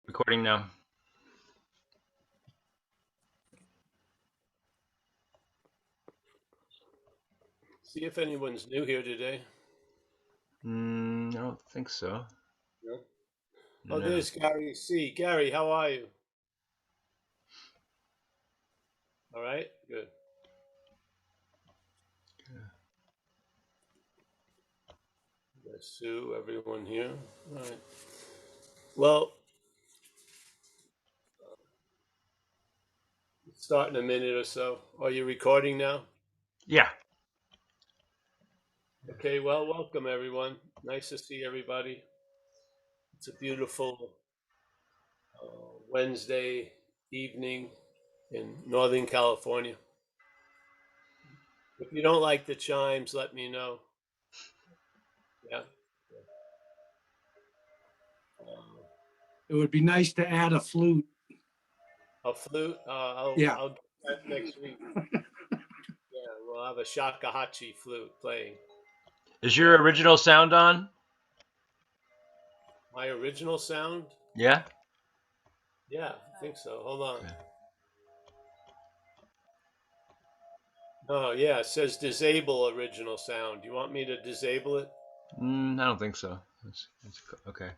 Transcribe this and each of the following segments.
Recording now. See if anyone's new here today. I don't think so. No. Oh, No. there's Gary C. Gary, how are you? All right, good. There's Sue, everyone here. All right. Well, start in a minute or so. Are you recording now? Yeah. Okay, well, welcome everyone. Nice to see everybody. It's a beautiful Wednesday evening in Northern California. If you don't like the chimes, let me know. Yeah. It would be nice to add a flute. A flute? Yeah. I'll do that next week. Yeah, we'll have a shakuhachi flute playing. Is your original sound on? My original sound? Yeah. Yeah, I think so. Hold on. Okay. Oh, yeah, it says disable original sound. You want me to disable it? I don't think so. That's okay.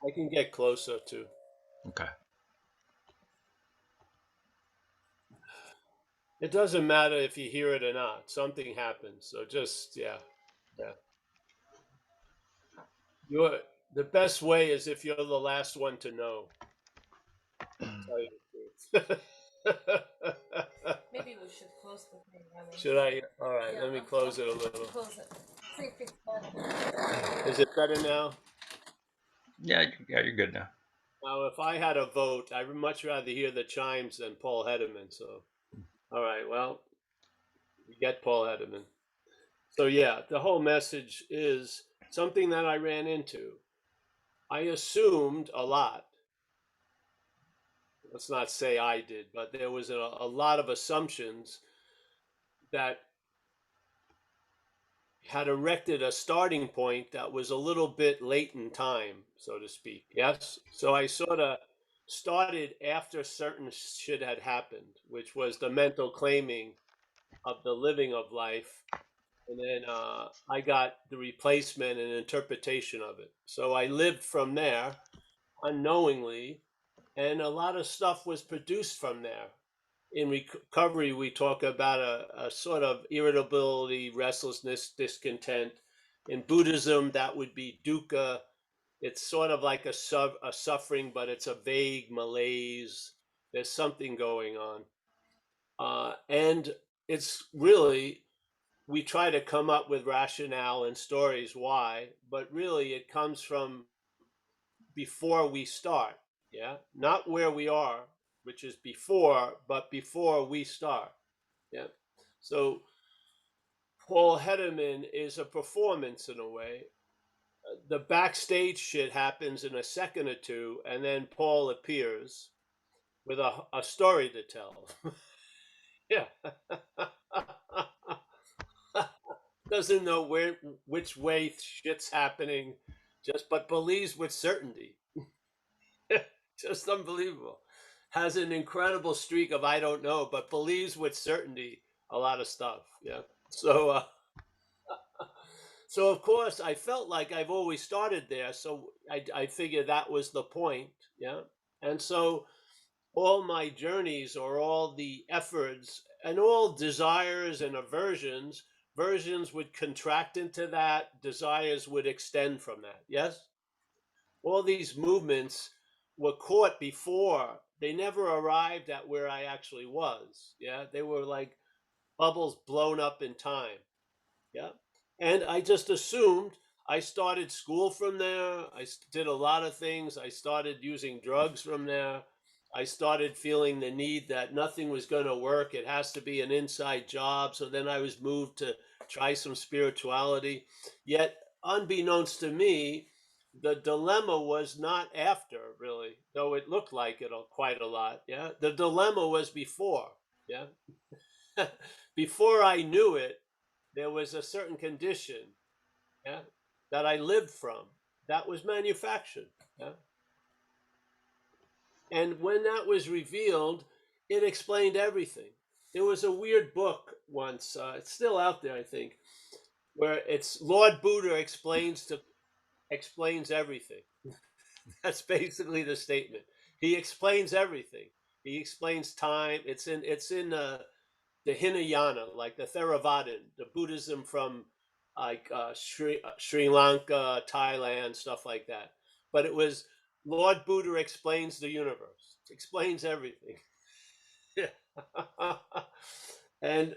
I can get closer too. Okay. It doesn't matter if you hear it or not. Something happens. So just, yeah. You're, the best way is if you're the last one to know. Tell you the truth. Maybe we should close the thing. Should I? All right, Yeah, let me close it a little. Close it. See if it's better. Is it better now? Yeah. You're good now. Now, if I had a vote, I would much rather hear the chimes than Paul Hedderman. So, all right, well, we get Paul Hedderman. So, yeah, the whole message is something that I ran into. I assumed a lot. Let's not say I did, but there was a lot of assumptions that had erected a starting point that was a little bit late in time, so to speak. Yes. So I sort of started after certain shit had happened, which was the mental claiming of the living of life. And then I got the replacement and interpretation of it. So I lived from there unknowingly, and a lot of stuff was produced from there. In recovery, we talk about a sort of irritability, restlessness, discontent. In Buddhism, that would be dukkha. It's sort of like a suffering, but it's a vague malaise. There's something going on. And it's really, we try to come up with rationale and stories why, but really it comes from before we start. Yeah. Not where we are, which is before, but before we start. Yeah. So Paul Hedderman is a performance in a way. The backstage shit happens in a second or two, and then Paul appears with a story to tell. Yeah. Doesn't know which way shit's happening, but believes with certainty. Just unbelievable. Has an incredible streak of I don't know, but believes with certainty a lot of stuff. Yeah. So so of course I felt like I've always started there. So I figured that was the point. Yeah. And so all my journeys or all the efforts and all desires and aversions, versions would contract into that, desires would extend from that. Yes? All these movements were caught before. They never arrived at where I actually was. Yeah. They were like bubbles blown up in time. Yeah. And I just assumed I started school from there. I did a lot of things. I started using drugs from there. I started feeling the need that nothing was going to work. It has to be an inside job. So then I was moved to try some spirituality. Yet, unbeknownst to me, the dilemma was not after, really, though it looked like it quite a lot. Yeah. The dilemma was before. Yeah. Before I knew it, there was a certain condition, yeah, that I lived from that was manufactured. Yeah. And when that was revealed, it explained everything. There was a weird book once, it's still out there, I think, where it's Lord Buddha explains everything. That's basically the statement. He explains everything. He explains time. It's in the Hinayana, like the Theravada, the Buddhism from like Sri Lanka, Thailand, stuff like that. But it was Lord Buddha explains the universe, explains everything. And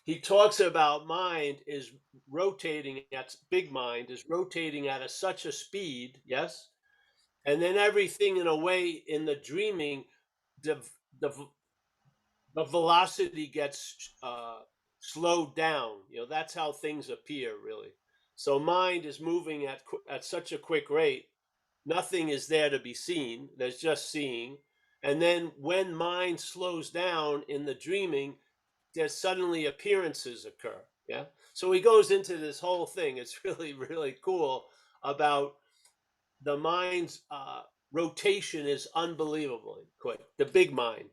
he talks about mind is rotating at big mind is rotating at such a speed, yes, and then everything in a way in the dreaming, the the the velocity gets slowed down. That's how things appear, really. So mind is moving at such a quick rate, nothing is there to be seen. There's just seeing. And then when mind slows down in the dreaming, there's suddenly appearances occur. Yeah. So he goes into this whole thing. It's really, really cool about the mind's rotation is unbelievably quick. The big mind,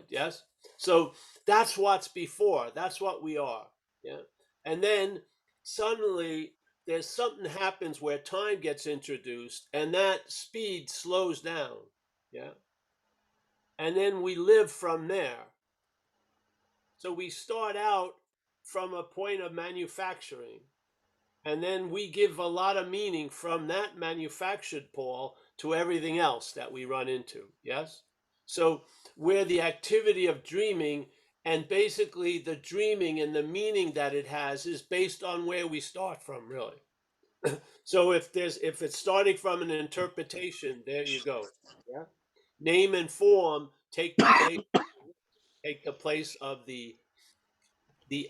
yes. So that's what's before. That's what we are, yeah. And then suddenly there's something happens where time gets introduced, and that speed slows down, yeah. And then we live from there. So we start out from a point of manufacturing. And then we give a lot of meaning from that manufactured Paul to everything else that we run into. Yes? So where the activity of dreaming and basically the dreaming and the meaning that it has is based on where we start from, really. So if it's starting from an interpretation, there you go. Yeah. Name and form take the place of the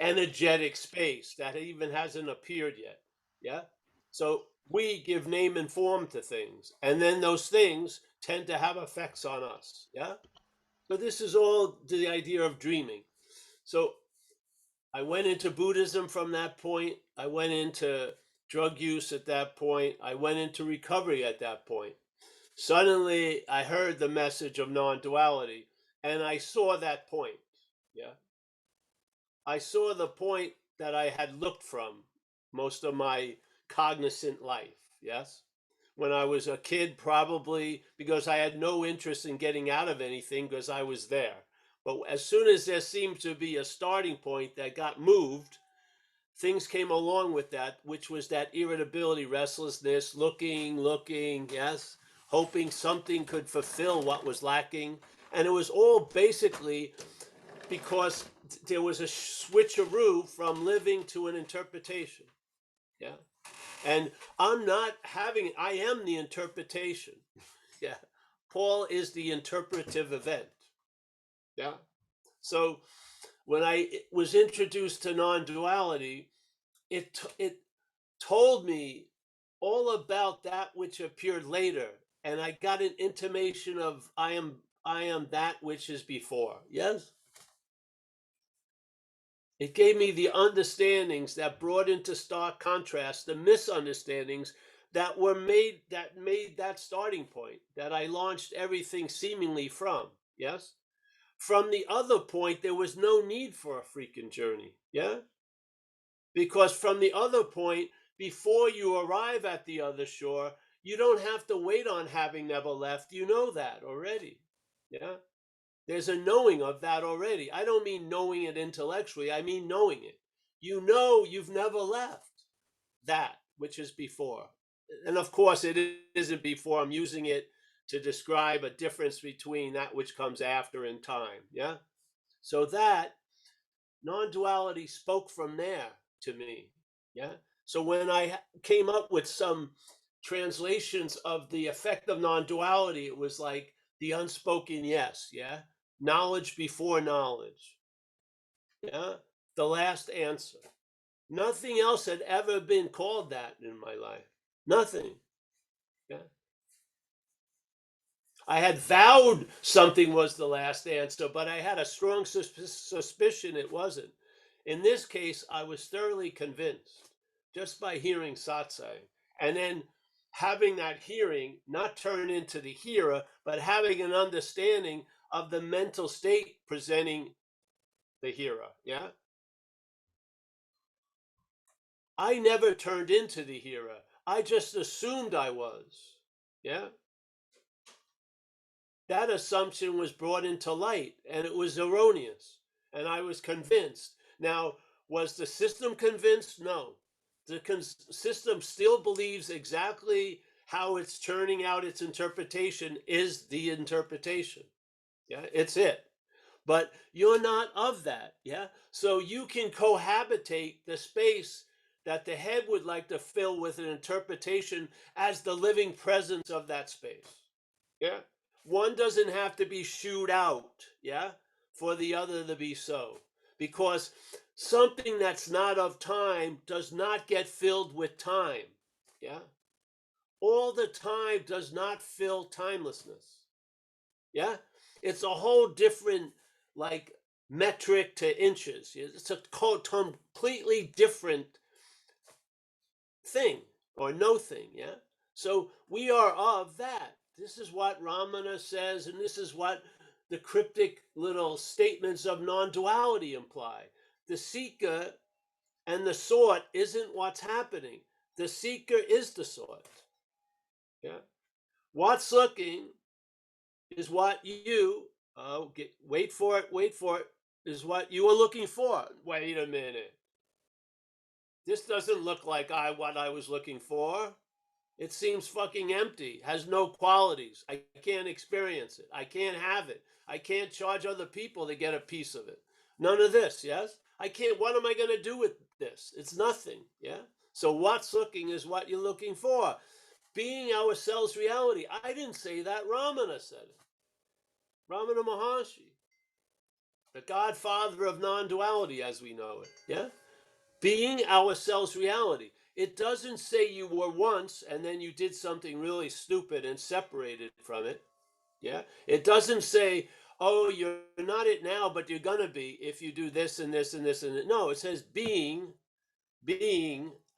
energetic space that even hasn't appeared yet. Yeah. So we give name and form to things, and then those things tend to have effects on us. Yeah. So this is all the idea of dreaming. So I went into Buddhism from that point. I went into drug use at that point. I went into recovery at that point. Suddenly I heard the message of non-duality, and I saw that point. Yeah. I saw the point that I had looked from most of my cognizant life, yes? When I was a kid, probably because I had no interest in getting out of anything because I was there. But as soon as there seemed to be a starting point that got moved, things came along with that, which was that irritability, restlessness, looking, yes, hoping something could fulfill what was lacking. And it was all basically because there was a switcheroo from living to an interpretation. Yeah. And I am the interpretation. Yeah. Paul is the interpretive event. Yeah. So when I was introduced to non-duality, it told me all about that which appeared later. And I got an intimation of I am that which is before. Yes. It gave me the understandings that brought into stark contrast the misunderstandings that made that starting point that I launched everything seemingly from. Yes? From the other point, there was no need for a freaking journey. Yeah? Because from the other point, before you arrive at the other shore, you don't have to wait on having never left. You know that already. Yeah? There's a knowing of that already. I don't mean knowing it intellectually. I mean knowing it. You know you've never left that which is before. And of course, it isn't before. I'm using it to describe a difference between that which comes after in time. Yeah. So that non-duality spoke from there to me. Yeah. So when I came up with some translations of the effect of non-duality, it was like the unspoken yes. Yeah. Knowledge before knowledge. Yeah. The last answer. Nothing else had ever been called that in my life. Nothing. Yeah. I had vowed something was the last answer, but I had a strong suspicion it wasn't. In this case, I was thoroughly convinced just by hearing satsang. And then having that hearing not turn into the hearer, but having an understanding of the mental state presenting the hearer. Yeah. I never turned into the hearer. I just assumed I was. Yeah. That assumption was brought into light, and it was erroneous, and I was convinced. Now, was the system convinced? No. The system still believes exactly how it's churning out its interpretation is the interpretation. Yeah, it's it. But you're not of that. Yeah. So you can cohabitate the space that the head would like to fill with an interpretation as the living presence of that space. Yeah. One doesn't have to be shooed out, yeah, for the other to be so. Because something that's not of time does not get filled with time. Yeah. All the time does not fill timelessness. Yeah. It's a whole different, like, metric to inches. It's a completely different thing or no thing. Yeah. So we are of that. This is what Ramana says, and this is what the cryptic little statements of non-duality imply. The seeker and the sought isn't what's happening. The seeker is the sought. Yeah. What's looking is what you wait for it, is what you are looking for. Wait a minute. This doesn't look like what I was looking for. It seems fucking empty, has no qualities. I can't experience it. I can't have it. I can't charge other people to get a piece of it. None of this, yes? I can't, what am I going to do with this? It's nothing, yeah? So what's looking is what you're looking for. Being ourselves reality. I didn't say that. Ramana said it. Ramana Maharshi. The godfather of non-duality as we know it, yeah? Being ourselves reality. It doesn't say you were once and then you did something really stupid and separated from it. Yeah. It doesn't say, oh, you're not it now, but you're going to be if you do this and this and this and that. No, it says being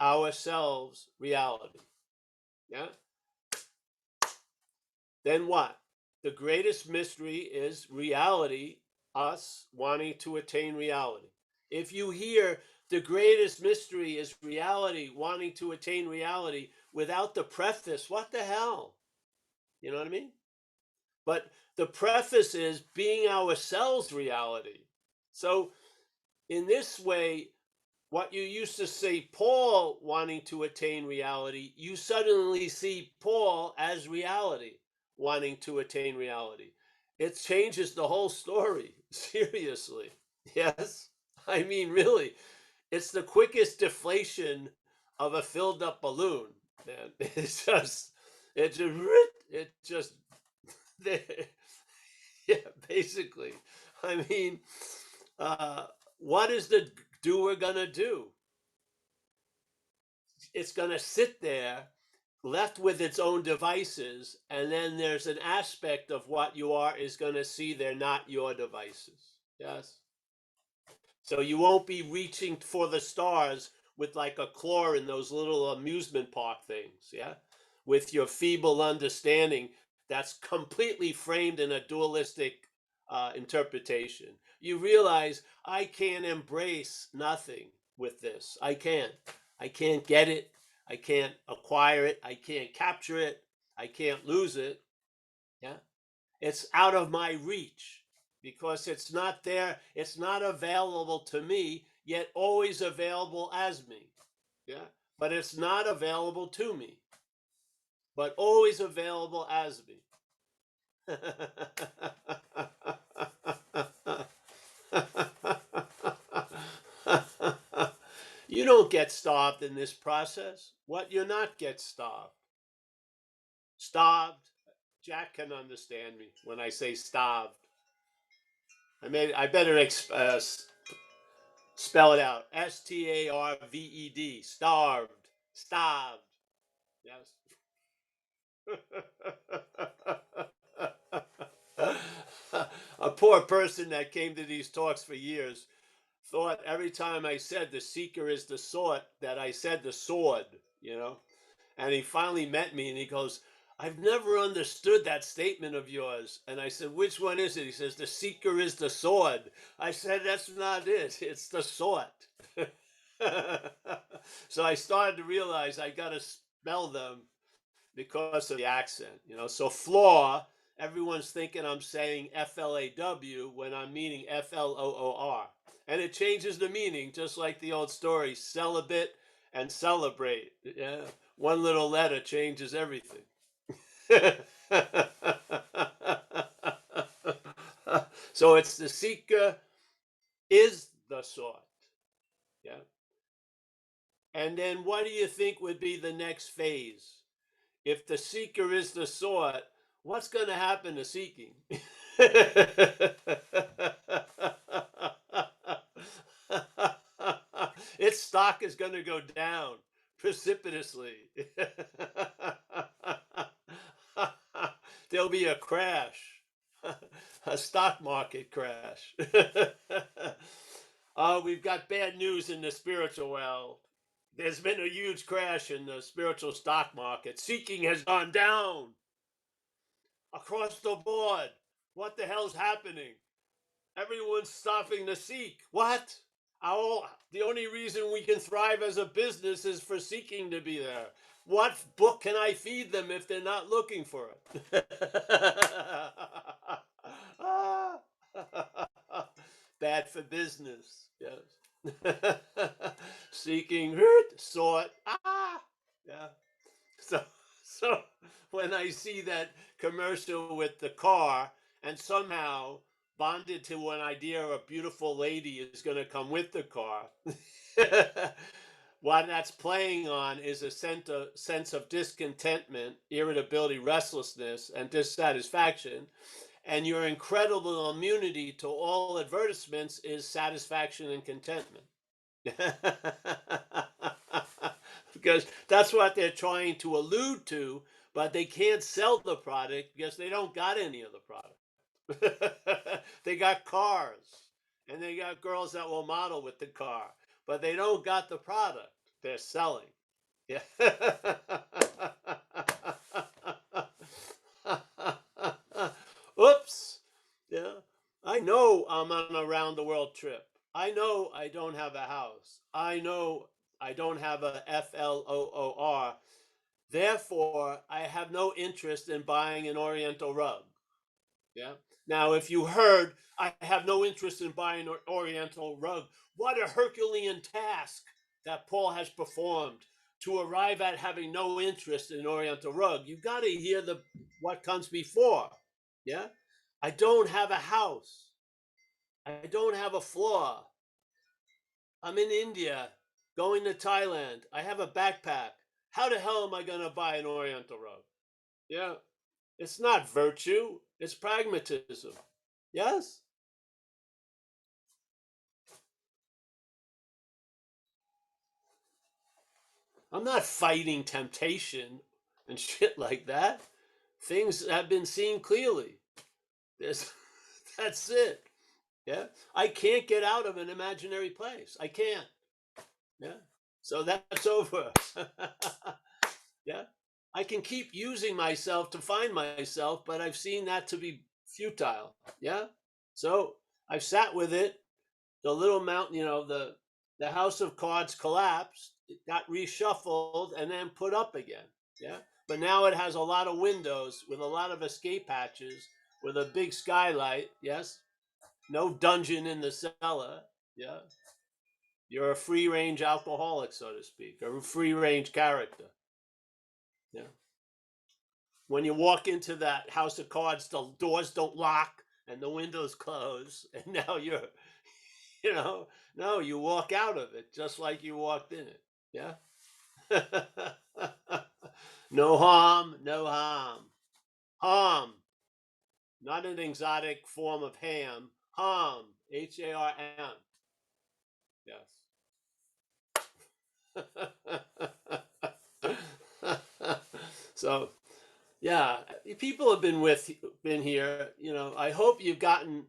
ourselves reality. Yeah. Then what? The greatest mystery is reality, us wanting to attain reality. If you hear the greatest mystery is reality, wanting to attain reality, without the preface, what the hell? You know what I mean? But the preface is being ourselves reality. So in this way, what you used to say Paul wanting to attain reality, you suddenly see Paul as reality, wanting to attain reality. It changes the whole story, seriously. Yes? I mean, really, it's the quickest deflation of a filled up balloon, man. It just, yeah, basically. I mean, what is the doer gonna do? It's gonna sit there, left with its own devices, and then there's an aspect of what you are is gonna see they're not your devices. Yes. So you won't be reaching for the stars with like a claw in those little amusement park things, yeah? With your feeble understanding that's completely framed in a dualistic interpretation. You realize I can't embrace nothing with this. I can't. I can't get it. I can't acquire it. I can't capture it. I can't lose it. Yeah. It's out of my reach because it's not there. It's not available to me, yet always available as me. Yeah. But it's not available to me, but always available as me. You don't get starved in this process. What you're not get starved. Starved. Jack can understand me when I say starved. I better spell it out. STARVED. Starved. Starved. Yes. A poor person that came to these talks for years thought every time I said the seeker is the sword that I said the sword, you know. And he finally met me and he goes, I've never understood that statement of yours. And I said, which one is it? He says, the seeker is the sword. I said, that's not it. It's the sword. So I started to realize I got to spell them because of the accent, you know. So flaw, everyone's thinking I'm saying FLAW when I'm meaning FLOOR. And it changes the meaning, just like the old story, celibate and celebrate. Yeah. One little letter changes everything. So it's the seeker is the sought. Yeah. And then what do you think would be the next phase? If the seeker is the sought, what's going to happen to seeking? Its stock is going to go down precipitously. There'll be a crash, a stock market crash. We've got bad news in the spiritual world. There's been a huge crash in the spiritual stock market. Seeking has gone down across the board. What the hell's happening? Everyone's stopping to seek. What? The only reason we can thrive as a business is for seeking to be there. What book can I feed them if they're not looking for it? Bad for business. Yes. Seeking, hurt, sought. Yeah. So when I see that commercial with the car and somehow bonded to an idea a beautiful lady is going to come with the car, what that's playing on is a sense of discontentment, irritability, restlessness, and dissatisfaction. And your incredible immunity to all advertisements is satisfaction and contentment. Because that's what they're trying to allude to, but they can't sell the product because they don't got any of the product. They got cars and they got girls that will model with the car, but they don't got the product they're selling. Yeah. Oops. Yeah. I know I'm on a round the world trip. I know I don't have a house. I know I don't have a FLOOR. Therefore, I have no interest in buying an Oriental rug. Yeah. Now, if you heard, I have no interest in buying an Oriental rug, what a Herculean task that Paul has performed to arrive at having no interest in an Oriental rug. You got to hear what comes before. Yeah. I don't have a house. I don't have a flaw. I'm in India, going to Thailand. I have a backpack. How the hell am I going to buy an Oriental rug? Yeah. It's not virtue. It's pragmatism. Yes? I'm not fighting temptation and shit like that. Things have been seen clearly. That's it. Yeah. I can't get out of an imaginary place. I can't. Yeah. So that's over. Yeah. I can keep using myself to find myself, but I've seen that to be futile. Yeah. So I've sat with it. The little mountain, the house of cards collapsed. It got reshuffled and then put up again. Yeah. But now it has a lot of windows with a lot of escape hatches with a big skylight. Yes. No dungeon in the cellar. Yeah. You're a free range alcoholic, so to speak, a free range character. Yeah. When you walk into that house of cards, the doors don't lock and the windows close, and now no, you walk out of it just like you walked in it. Yeah. No harm, no harm. Harm, not an exotic form of ham. Harm, HARM. Yes. So, yeah, people have been here. I hope you've gotten.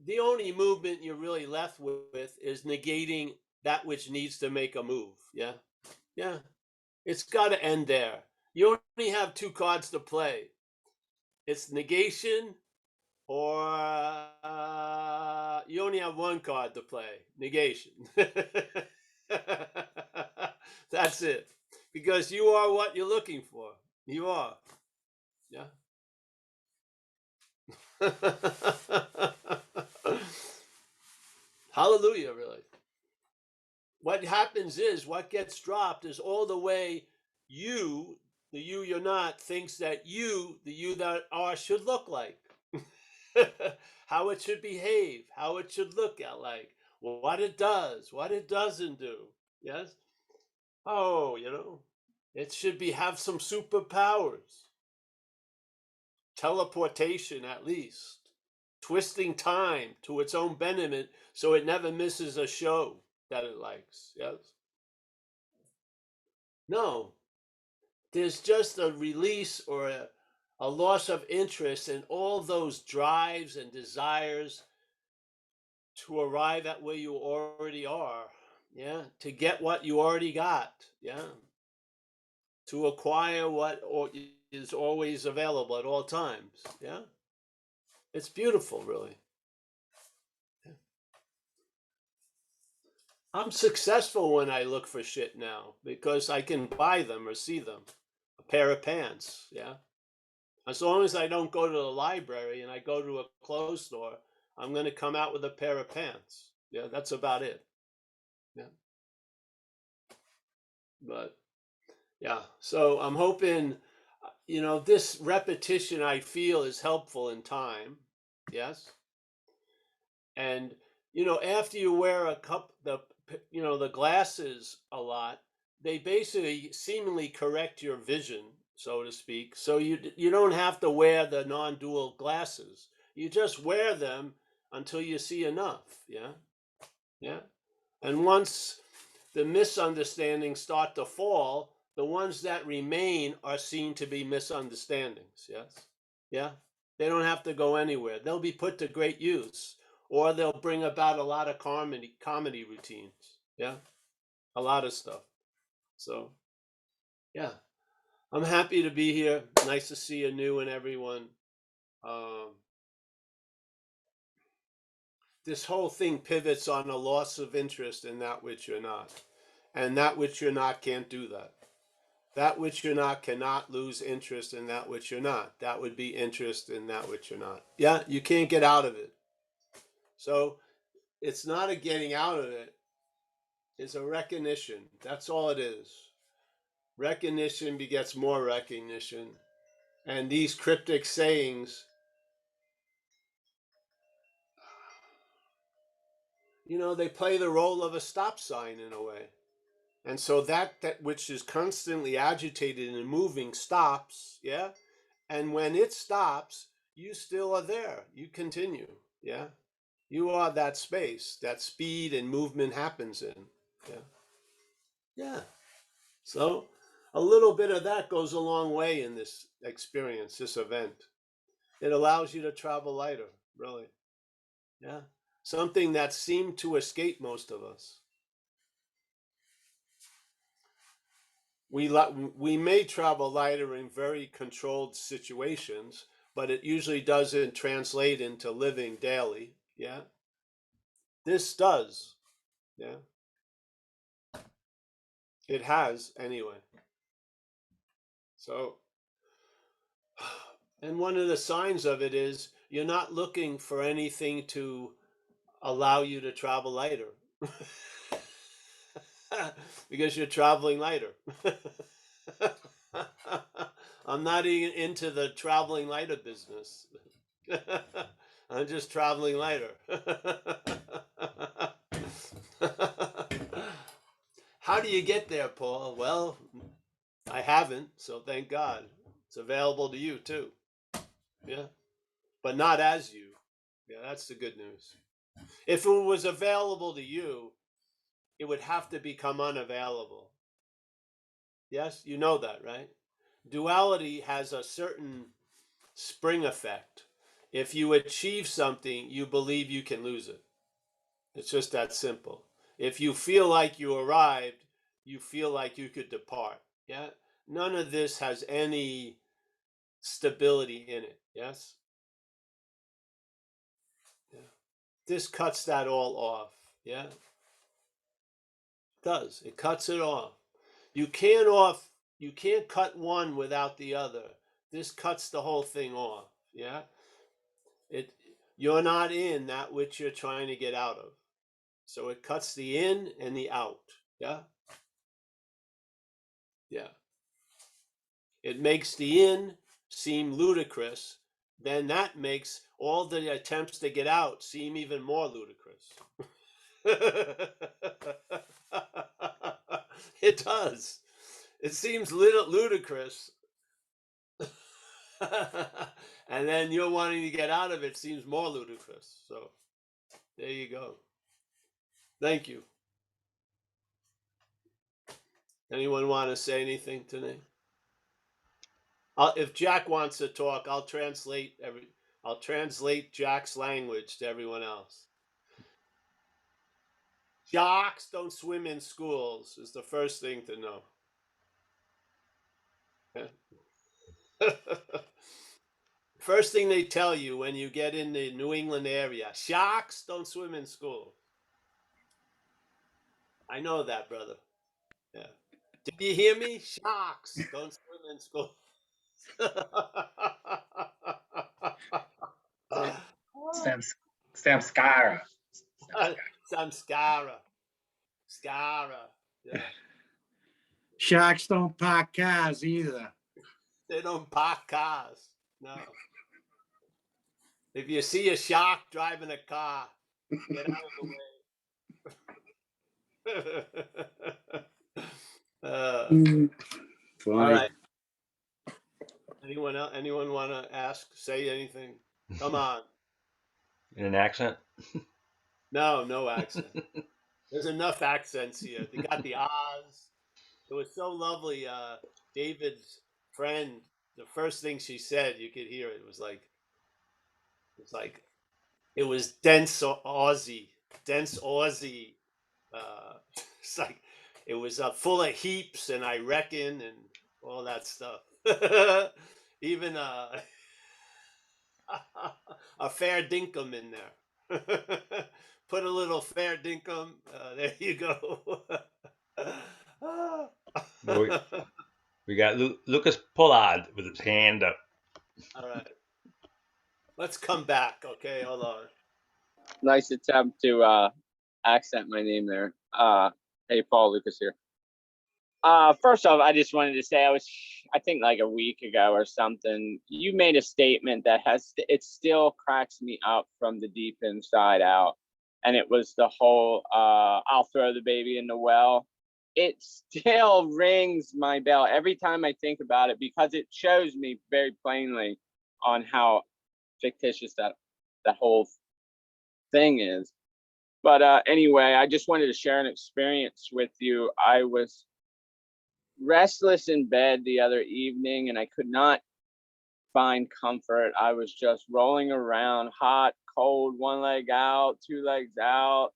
The only movement you're really left with is negating that which needs to make a move. Yeah. Yeah. It's got to end there. You only have two cards to play. It's negation, or you only have one card to play, negation. That's it. Because you are what you're looking for. You are. Yeah. Hallelujah, really. What happens is, what gets dropped is all the way you, the you you're not, thinks that you, the you that are, should look like. How it should behave, how it should look at, like, what it does, what it doesn't do. Yes? Oh, it should have some superpowers. Teleportation, at least. Twisting time to its own benefit so it never misses a show that it likes. Yes? No. There's just a release or a loss of interest in all those drives and desires to arrive at where you already are. Yeah. To get what you already got. Yeah. To acquire what is always available at all times. Yeah. It's beautiful, really. Yeah. I'm successful when I look for shit now because I can buy them or see them. A pair of pants. Yeah. As long as I don't go to the library and I go to a clothes store, I'm going to come out with a pair of pants. Yeah, that's about it. Yeah. But yeah, so I'm hoping, this repetition I feel is helpful in time. Yes. And, after you wear the glasses a lot, they basically seemingly correct your vision, so to speak. So you don't have to wear the non-dual glasses. You just wear them until you see enough. Yeah. Yeah. And once the misunderstandings start to fall, the ones that remain are seen to be misunderstandings. Yes. Yeah. They don't have to go anywhere. They'll be put to great use, or they'll bring about a lot of comedy routines. Yeah. A lot of stuff. So, yeah. I'm happy to be here. Nice to see you new and everyone. This whole thing pivots on a loss of interest in that which you're not. And that which you're not can't do that. That which you're not cannot lose interest in that which you're not. That would be interest in that which you're not. Yeah, you can't get out of it. So it's not a getting out of it. It's a recognition. That's all it is. Recognition begets more recognition. And these cryptic sayings, they play the role of a stop sign in a way. And so that which is constantly agitated and moving stops, yeah? And when it stops, you still are there. You continue, yeah? You are that space, that speed and movement happens in, yeah? Yeah. So a little bit of that goes a long way in this experience, this event. It allows you to travel lighter, really, yeah? Something that seemed to escape most of us. We may travel lighter in very controlled situations, but it usually doesn't translate into living daily. Yeah. This does. Yeah. It has anyway. So, and one of the signs of it is you're not looking for anything to allow you to travel lighter because you're traveling lighter. I'm not even into the traveling lighter business. I'm just traveling lighter. How do you get there, Paul? Well, I haven't, so thank God. It's available to you too. Yeah. But not as you. Yeah, that's the good news. If it was available to you, it would have to become unavailable. Yes, you know that, right? Duality has a certain spring effect. If you achieve something, you believe you can lose it. It's just that simple. If you feel like you arrived, you feel like you could depart. Yeah, none of this has any stability in it. Yes. Yeah. This cuts that all off. Yeah. It does. It cuts it off. You can't cut one without the other. This cuts the whole thing off. Yeah. You're not in that which you're trying to get out of. So it cuts the in and the out. Yeah. Yeah. It makes the in seem ludicrous. Then that makes all the attempts to get out seem even more ludicrous. It does. It seems ludicrous. And then you're wanting to get out of it seems more ludicrous. So there you go. Thank you. Anyone want to say anything tonight? If Jack wants to talk, I'll translate Jack's language to everyone else. Jocks don't swim in schools is the first thing to know. First thing they tell you when you get in the New England area, sharks don't swim in school. I know that, brother. Yeah. Did you hear me? Sharks don't swim in school. Samskara. Samskara. Skara. Yeah. Sharks don't park cars either. They don't park cars. No. If you see a shark driving a car, get out of the way. All right. Anyone want to ask? Say anything? Come on. In an accent? No accent. There's enough accents here. They got the Oz. It was so lovely. David's friend, the first thing she said, you could hear it. It was dense Aussie. It's like it was full of heaps and I reckon and all that stuff. Even a fair dinkum in there. Put a little fair dinkum. There you go. We got Lucas Pollard with his hand up. All right. Let's come back. Okay, hold on. Nice attempt to accent my name there. Hey, Paul, Lucas here. First off, I just wanted to say I think like a week ago or something, you made a statement that it still cracks me up from the deep inside out. And it was the whole, I'll throw the baby in the well. It still rings my bell every time I think about it because it shows me very plainly on how fictitious that whole thing is. But anyway, I just wanted to share an experience with you. I was restless in bed the other evening and I could not find comfort. I was just rolling around, hot, cold, one leg out, two legs out,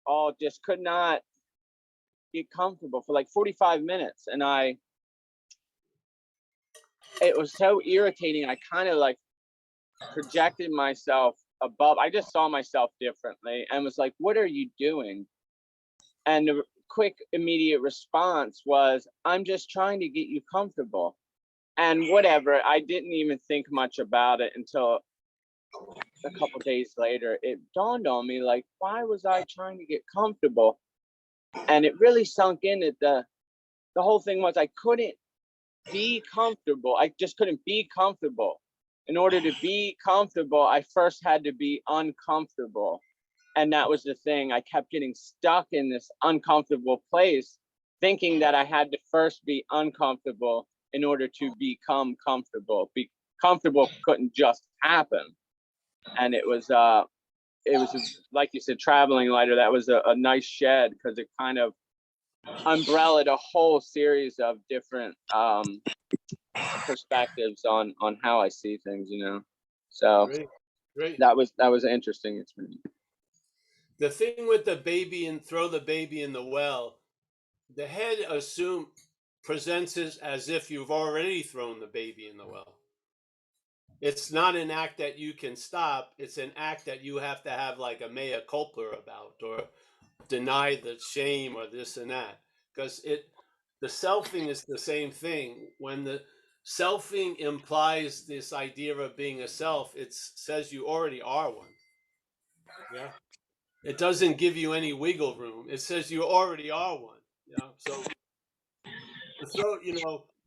all just could not get comfortable for like 45 minutes. And it was so irritating. I kind of like projected myself above. I just saw myself differently and was like, what are you doing? And the quick, immediate response was, I'm just trying to get you comfortable. And whatever, I didn't even think much about it until a couple days later. It dawned on me, like, why was I trying to get comfortable? And it really sunk in that the whole thing was I couldn't be comfortable. I just couldn't be comfortable. In order to be comfortable, I first had to be uncomfortable. And that was the thing. I kept getting stuck in this uncomfortable place, thinking that I had to first be uncomfortable in order to become comfortable. Be comfortable couldn't just happen. And it was like you said, traveling lighter. That was a nice shed because it kind of umbrellaed a whole series of different perspectives on how I see things, you know. So Great. that was an interesting experience. The thing with the baby and throw the baby in the well, the head assumed presents it as if you've already thrown the baby in the well. It's not an act that you can stop. It's an act that you have to have like a mea culpa about, or deny the shame or this and that. Because the selfing is the same thing. When the selfing implies this idea of being a self, it says you already are one. Yeah. It doesn't give you any wiggle room. It says you already are one. Yeah. So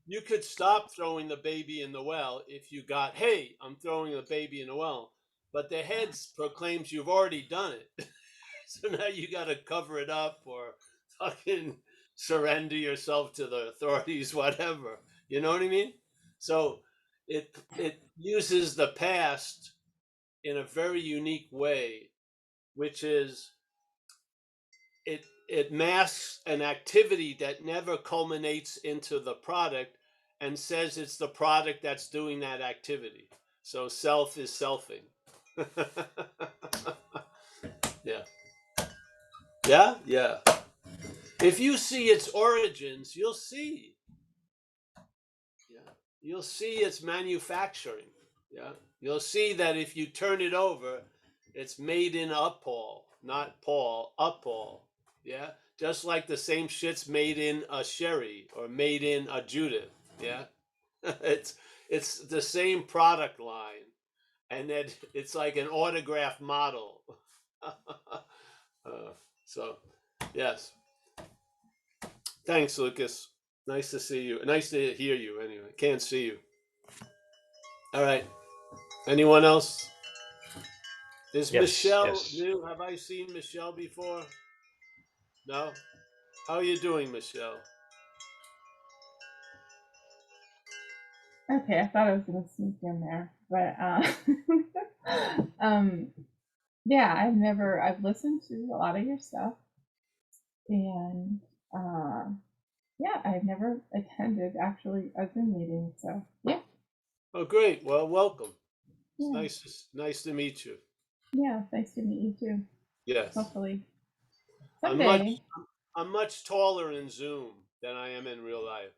you could stop throwing the baby in the well if you got, hey, I'm throwing the baby in the well. But the head proclaims you've already done it. So now you got to cover it up or fucking surrender yourself to the authorities, whatever. You know what I mean? So it uses the past in a very unique way, which is it masks an activity that never culminates into the product and says it's the product that's doing that activity. So self is selfing. Yeah. Yeah? Yeah. If you see its origins, you'll see. Yeah. You'll see its manufacturing. Yeah. You'll see that if you turn it over, it's made in a Paul, not Paul, a Paul. Yeah. Just like the same shit's made in a Sherry or made in a Judith. Yeah. it's the same product line. And then it's like an autograph model. So, yes. Thanks, Lucas. Nice to see you. Nice to hear you anyway. Can't see you. All right. Anyone else? Is Yes, Michelle yes. new? Have I seen Michelle before? No? How are you doing, Michelle? Okay, I thought I was gonna sneak in there, but yeah, I've listened to a lot of your stuff, and yeah, I've never attended actually a Zoom meeting, so yeah. Oh, great. Well, welcome. Yeah. It's nice to meet you. Yeah, nice to meet you too. Yes. Hopefully I'm someday. much taller in Zoom than I am in real life.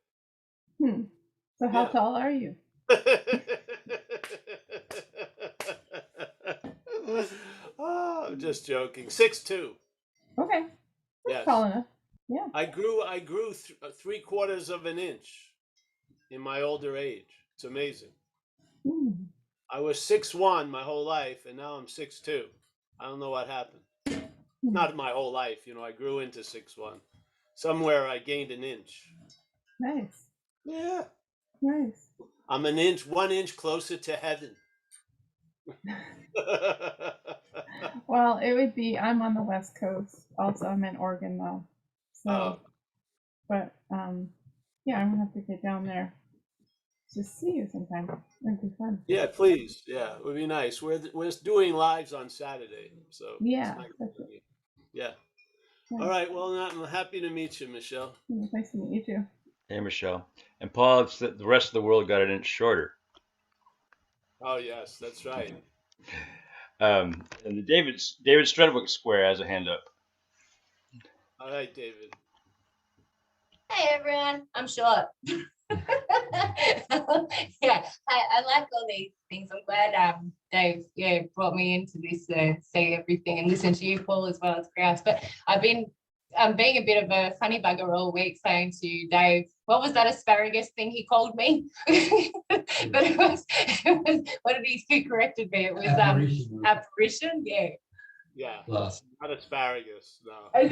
So how Yeah. tall are you? Oh, I'm just joking. 6'2". Okay, that's Yes. tall enough. Yeah. I grew 3/4 of an inch in my older age. It's amazing. Hmm. I was 6'1" my whole life, and now I'm 6'2". I don't know what happened. Not my whole life, I grew into 6'1". Somewhere I gained an inch. Nice. Yeah. Nice. I'm 1 inch closer to heaven. Well, it would be, I'm on the West Coast. Also, I'm in Oregon though. So, but yeah, I'm gonna have to get down there to see you sometime. It'd be fun. Yeah, please. Yeah, it would be nice. We're doing lives on Saturday, so yeah, it's nice that's to it. meet you. Yeah. Yeah. All right. Well, I'm happy to meet you, Michelle. Nice to meet you too. Hey, Michelle. And Paul, it's the rest of the world got an inch shorter. Oh yes, that's right. And the David Strudwick Square has a hand up. All right, David. Hey everyone, I'm short. Yeah, I like all these things. I'm glad Dave brought me into this see everything and listen to you, Paul, as well as Grouse. But I've been being a bit of a funny bugger all week, saying to Dave, what was that asparagus thing he called me? But it was what did he corrected me? It was apparition. Yeah. Yeah. Last. Not asparagus. No. I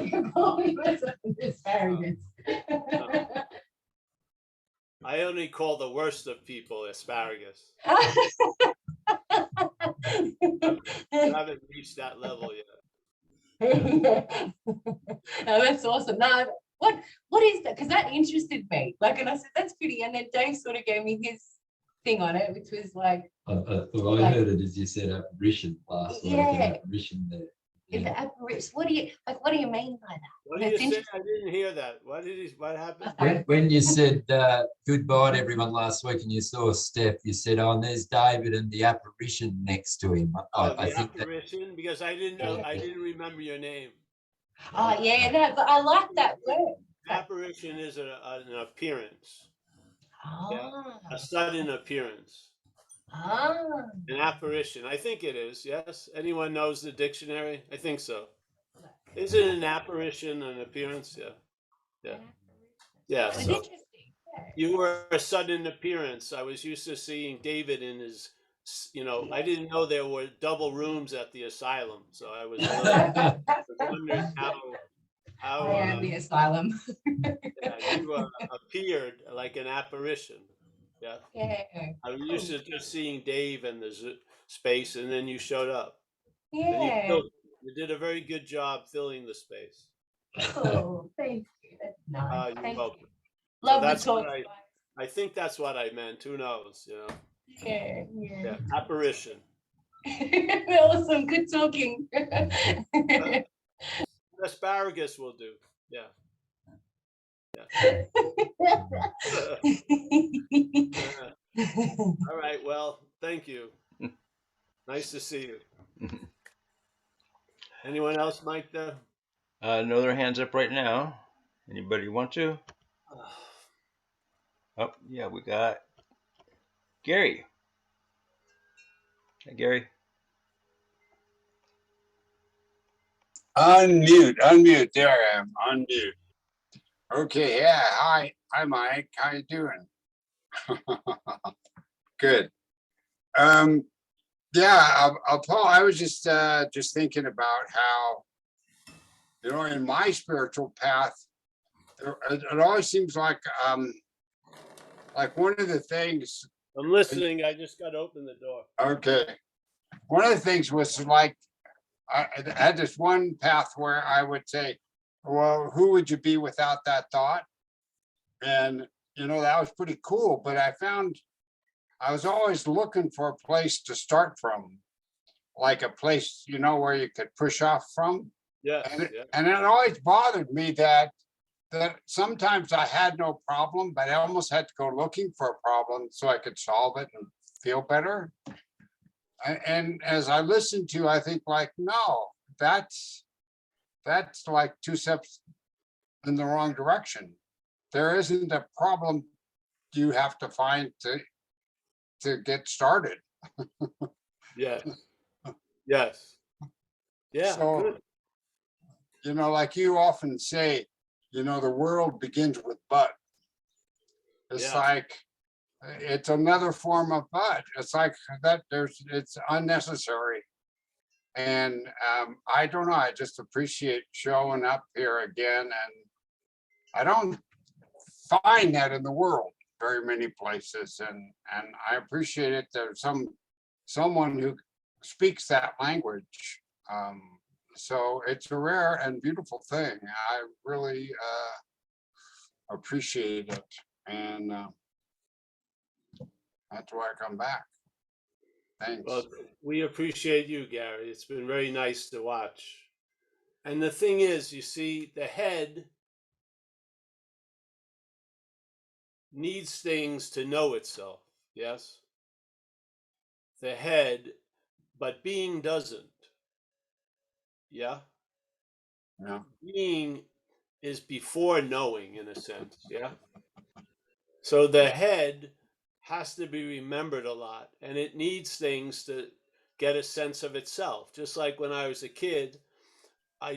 can call me asparagus. No. I only call the worst of people asparagus. I haven't reached that level yet. No, that's awesome. No, what is that? Because that interested me. Like, and I said, that's pretty. And then Dave sort of gave me his thing on it, which was like. I heard it as you said apparition last week. Yeah. Apparition there. In the apparition. What do you mean by that? What did you say? I didn't hear that. What happened? When you said goodbye to everyone last week and you saw Steph, you said, oh, and there's David and the apparition next to him. I think apparition, because I didn't remember your name. Oh yeah, no, but I like that word. Apparition is an appearance. Yeah. Ah, A sudden appearance. ah. An apparition. I think it is, yes. Anyone knows the dictionary? I think so. Isn't an apparition an appearance? Yeah. Yeah. Yeah. That was So interesting. Yeah. you were a sudden appearance. I was used to seeing David in his, I didn't know there were double rooms at the asylum. So I was wondering how The asylum. you appeared like an apparition. Yeah. Yeah. I was used to just seeing Dave in the space, and then you showed up. And Yeah. you did a very good job filling the space. Oh, thank you. That's nice. You're Thank welcome. you. Love the that's what talk. I think that's what I meant. Who knows? Yeah. Apparition. Awesome. Good talking. Asparagus will do. Yeah. All right. Well, thank you. Nice to see you. Anyone else, Mike? No other hands up right now. Anybody want to? Oh, yeah, we got Gary. Hi, Gary. Unmute. There I am. Unmute. Okay. Yeah. Hi, Mike. How you doing? Good. Yeah. Paul, I was just thinking about how, in my spiritual path, it always seems like one of the things. I'm listening. I just got to open the door. Okay. One of the things was like, I had this one path where I would say, well, who would you be without that thought? And, that was pretty cool. But I found I was always looking for a place to start from, like a place, where you could push off from. Yeah. And it always bothered me that sometimes I had no problem, but I almost had to go looking for a problem so I could solve it and feel better. And as I listen to, I think like, no, that's like 2 steps in the wrong direction. There isn't a problem you have to find to get started. Yes. Yes. Yeah. So, good. Like you often say, the world begins with but. It's like, it's another form of but. It's like that it's unnecessary. And I don't know, I just appreciate showing up here again. And I don't find that in the world very many places. And I appreciate it. There's someone who speaks that language. So it's a rare and beautiful thing. I really appreciate it. And that's why I come back. Thanks. Well, we appreciate you, Gary. It's been very nice to watch. And the thing is, you see, the head needs things to know itself. Yes? The head, but being doesn't. Yeah? Yeah. Being is before knowing, in a sense. Yeah? So the head has to be remembered a lot, and it needs things to get a sense of itself. Just like when I was a kid, I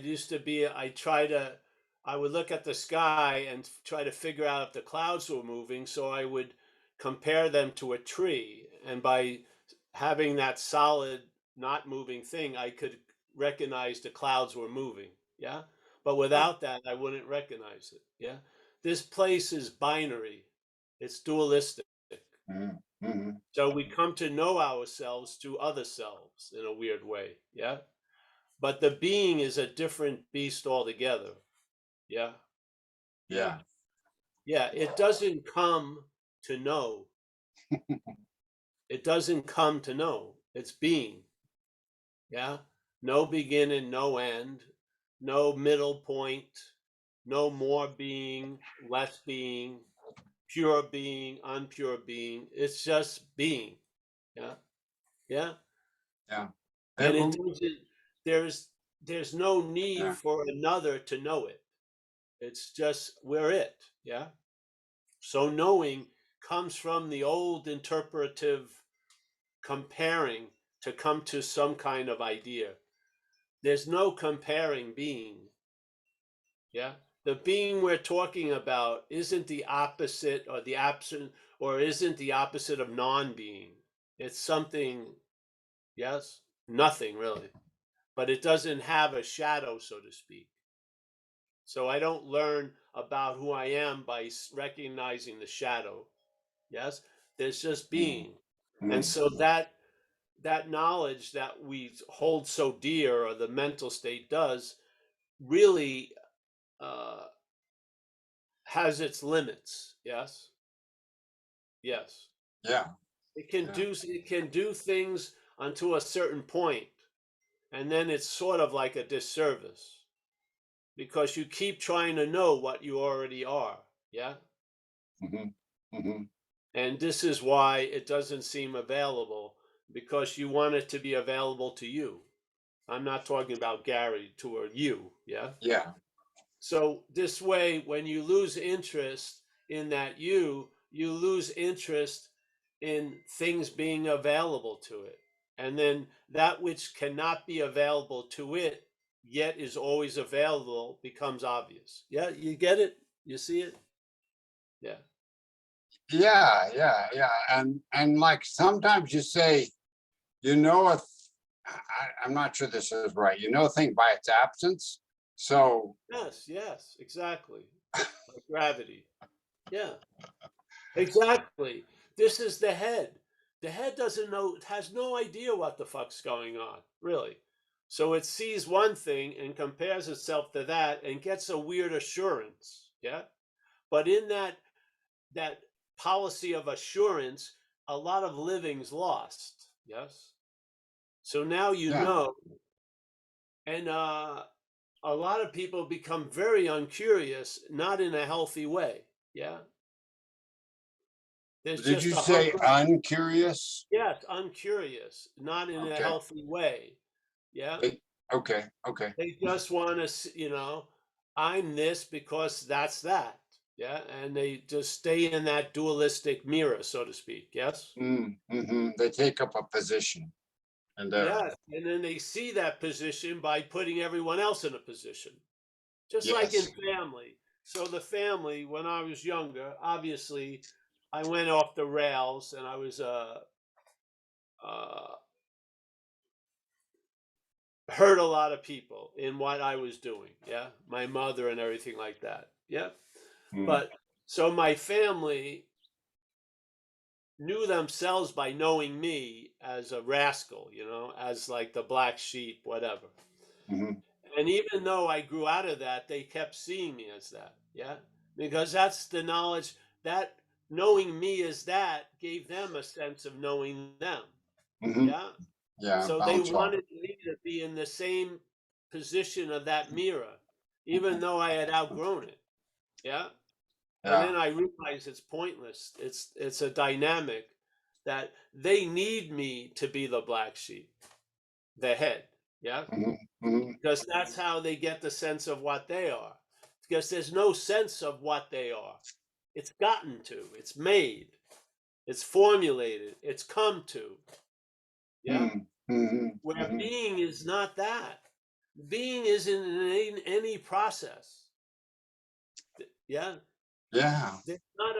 would look at the sky and try to figure out if the clouds were moving, so I would compare them to a tree, and by having that solid, not moving thing, I could recognize the clouds were moving. Yeah, but without that, I wouldn't recognize it. Yeah, this place is binary, it's dualistic. Mm-hmm. So we come to know ourselves through other selves in a weird way. Yeah, but the being is a different beast altogether. Yeah. Yeah. Yeah, it doesn't come to know. It doesn't come to know. It's being. Yeah. No beginning, no end, no middle point, no more being, less being, pure being, unpure being. It's just being. Yeah. Yeah. Yeah. And it doesn't, there's no need for another to know it. It's just, we're it. Yeah. So knowing comes from the old interpretive comparing to come to some kind of idea. There's no comparing being. Yeah. The being we're talking about isn't the opposite or the absent, or isn't the opposite of non-being. It's something, yes, nothing really, but it doesn't have a shadow, so to speak. So I don't learn about who I am by recognizing the shadow. Yes, there's just being. And so that knowledge that we hold so dear, or the mental state does, really has its limits. Yes. Yes. Yeah. It can do things unto a certain point, and then it's sort of like a disservice because you keep trying to know what you already are. Yeah. And this is why it doesn't seem available, because you want it to be available to you. I'm not talking about Gary, to you. Yeah. Yeah. So this way, when you lose interest in that you lose interest in things being available to it. And then that which cannot be available to it, yet is always available, becomes obvious. Yeah, you get it? You see it? Yeah. Yeah. And like sometimes you say, you know, if I'm not sure this is right, you know, a thing by its absence. So Yes, exactly. Like gravity. Yeah, exactly. This is the head. The head doesn't know, it has no idea what the fuck's going on, really. So it sees one thing and compares itself to that and gets a weird assurance. Yeah. But in that policy of assurance, a lot of living's lost. Yes. So now you yeah. know, and a lot of people become very uncurious, not in a healthy way. Yeah. There's Did just you a say hunger. uncurious? Yes, uncurious, not in a Okay. healthy way. Yeah. Okay. They just want to, I'm this because that's that. Yeah. And they just stay in that dualistic mirror, so to speak. Yes. They take up a position. And Yes. And then they see that position by putting everyone else in a position. Just like in yes. family. So the family, when I was younger, obviously, I went off the rails, and I was hurt a lot of people in what I was doing. Yeah, my mother and everything like that. Yeah, but so my family knew themselves by knowing me as a rascal, as like the black sheep, whatever. And even though I grew out of that, they kept seeing me as that. Yeah. Because that's the knowledge, that knowing me as that gave them a sense of knowing them. Yeah. Yeah. So they Bounce off. wanted me to be in the same position of that mirror, even though I had outgrown it. Yeah. And then Yeah. I realized it's pointless. It's a dynamic that they need me to be the black sheep, the head. Yeah. Because that's how they get the sense of what they are. Because there's no sense of what they are. It's gotten to, it's made, it's formulated, it's come to. Yeah. Where being is not that. Being isn't in any process. Yeah. Yeah. There's not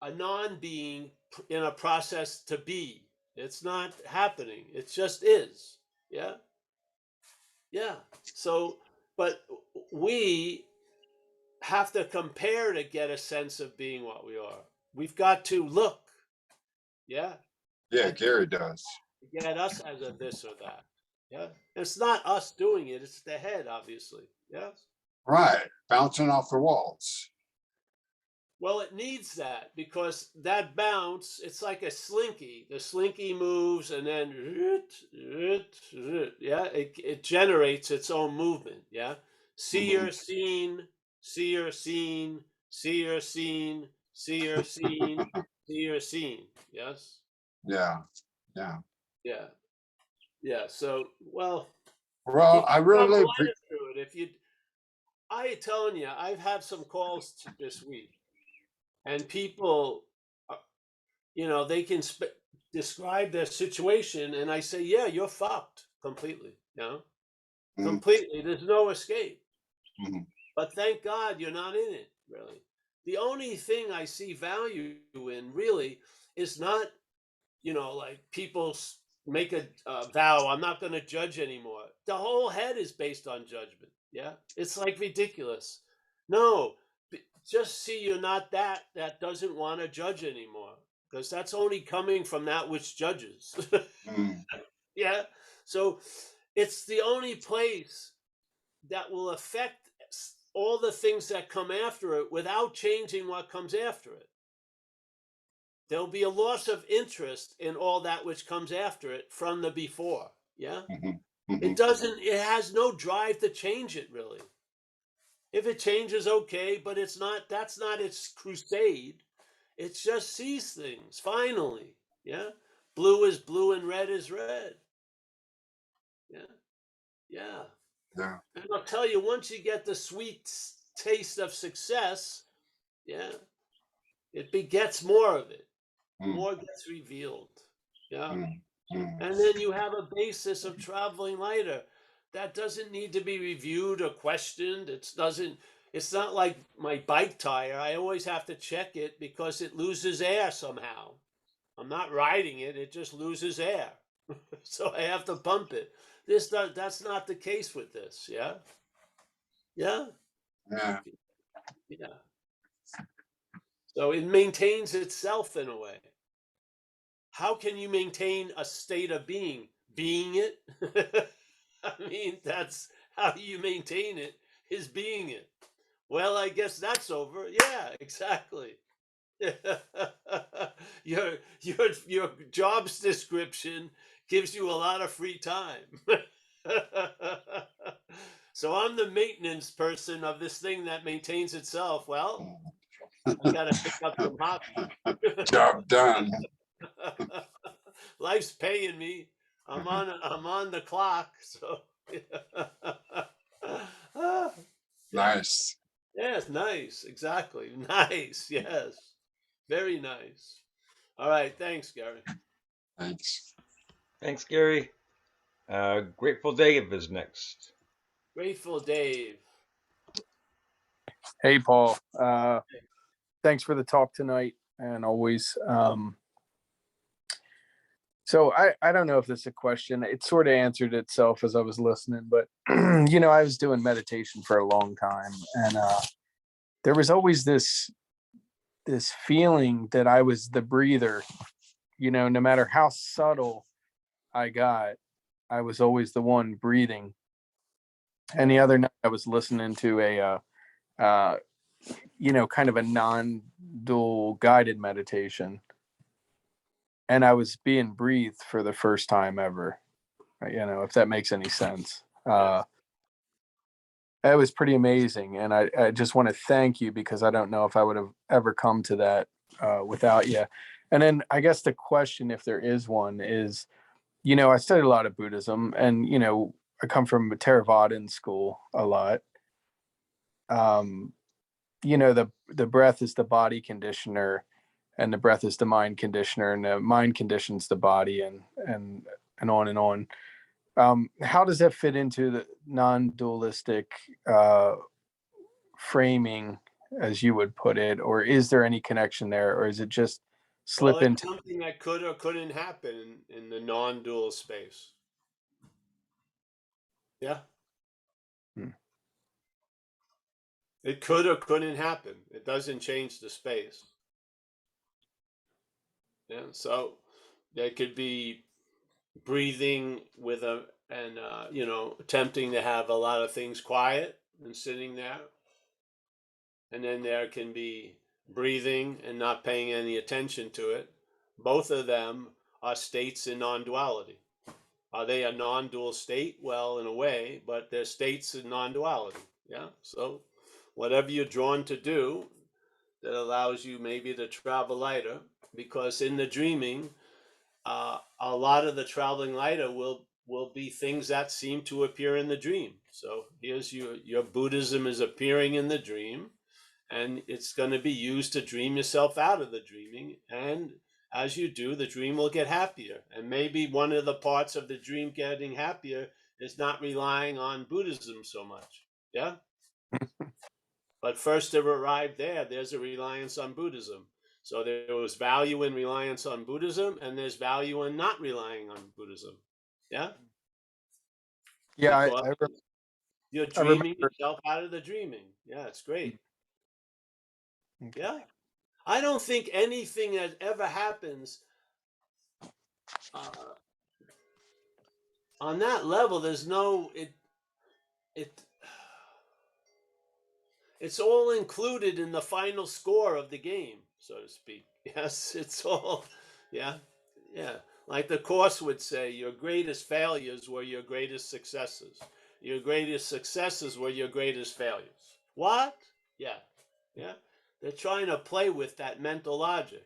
a non-being in a process to be. It's not happening. It just is. Yeah. Yeah. So, but we have to compare to get a sense of being what we are. We've got to look. Yeah. Yeah. Gary does. Get us as a this or that. Yeah. It's not us doing it. It's the head, obviously. Yes. Right. Bouncing off the walls. Well, it needs that, because that bounce, it's like a slinky. The slinky moves, and then yeah, it generates its own movement. Yeah. Seer, seen, seer, seen, seer, seen, seer, seen, seer, seen. Yes. Yeah. Yeah. So, well, Well, you I become really blind through it if you. I telling you, I've had some calls this week, and people, they can describe their situation, and I say, yeah, you're fucked completely. Completely. There's no escape. But thank God you're not in it, really. The only thing I see value in, really, is not, like people make a vow, I'm not going to judge anymore. The whole head is based on judgment. Yeah. It's like ridiculous. No, just see you're not that doesn't want to judge anymore, because that's only coming from that which judges. Yeah. So it's the only place that will affect all the things that come after it without changing what comes after it. There'll be a loss of interest in all that which comes after it from the before. Yeah. It has no drive to change it, really. If it changes, okay, but that's not its crusade. It just sees things, finally. Yeah. Blue is blue and red is red. Yeah. Yeah. Yeah. And I'll tell you, once you get the sweet taste of success, yeah, it begets more of it. More gets revealed. Yeah. And then you have a basis of traveling lighter that doesn't need to be reviewed or questioned. It's not like my bike tire. I always have to check it because it loses air somehow. I'm not riding it, it just loses air. So I have to pump it. That's not the case with this, yeah? Yeah. Yeah. Yeah. So it maintains itself in a way. How can you maintain a state of being? Being it? I mean, that's how you maintain it, is being it. Well, I guess that's over. Yeah, exactly. Your job's description gives you a lot of free time. So I'm the maintenance person of this thing that maintains itself. Well, I gotta pick up some hobbies. Job done. Life's paying me. I'm on the clock. So Nice. yes, nice. Exactly. Nice. Yes. Very nice. All right. Thanks, Gary. Thanks. Thanks, Gary. Grateful Dave is next. Grateful Dave. Hey, Paul. Thanks for the talk tonight, and always. So I don't know if this is a question. It sort of answered itself as I was listening, but I was doing meditation for a long time, and there was always this feeling that I was the breather. No matter how subtle I got, I was always the one breathing. And the other night I was listening to a kind of a non-dual guided meditation, and I was being breathed for the first time ever, if that makes any sense. It was pretty amazing, and I just want to thank you, because I don't know if I would have ever come to that without you. And then I guess the question, if there is one, is, I studied a lot of Buddhism, and I come from a Theravadan school a lot. The breath is the body conditioner, and the breath is the mind conditioner, and the mind conditions the body, and on and on. How does that fit into the non-dualistic framing, as you would put it, or is there any connection there, or is it just slip into something that could or couldn't happen in the non-dual space? Yeah. It could or couldn't happen. It doesn't change the space. Yeah. So there could be breathing with attempting to have a lot of things quiet and sitting there. And then there can be breathing and not paying any attention to it. Both of them are states in non-duality. Are they a non-dual state? Well, in a way, but they're states in non-duality. Yeah. So whatever you're drawn to do that allows you maybe to travel lighter, because in the dreaming, a lot of the traveling lighter will will be things that seem to appear in the dream. So here's your Buddhism is appearing in the dream, and it's going to be used to dream yourself out of the dreaming. And as you do, the dream will get happier. And maybe one of the parts of the dream getting happier is not relying on Buddhism so much. Yeah. But first to arrive there, there's a reliance on Buddhism. So there was value in reliance on Buddhism, and there's value in not relying on Buddhism. Yeah. Yeah, Because you're I dreaming remember. yourself out of the dreaming. Yeah, it's great. Okay. Yeah. I don't think anything that ever happens on that level, there's no, it's all included in the final score of the game, so to speak. Yes, it's all, yeah, yeah. Like the Course would say, your greatest failures were your greatest successes. Your greatest successes were your greatest failures. What? Yeah, yeah. They're trying to play with that mental logic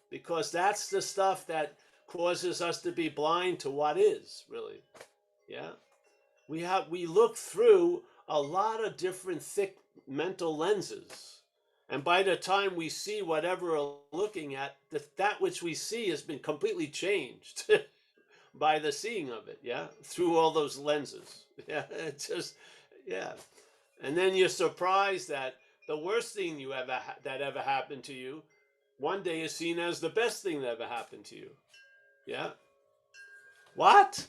because that's the stuff that causes us to be blind to what is, really. Yeah. We look through a lot of different thick mental lenses, and by the time we see whatever we're looking at, that which we see has been completely changed by the seeing of it. Yeah, through all those lenses. Yeah, it's just, yeah. And then you're surprised that the worst thing that ever happened to you one day is seen as the best thing that ever happened to you. Yeah. What?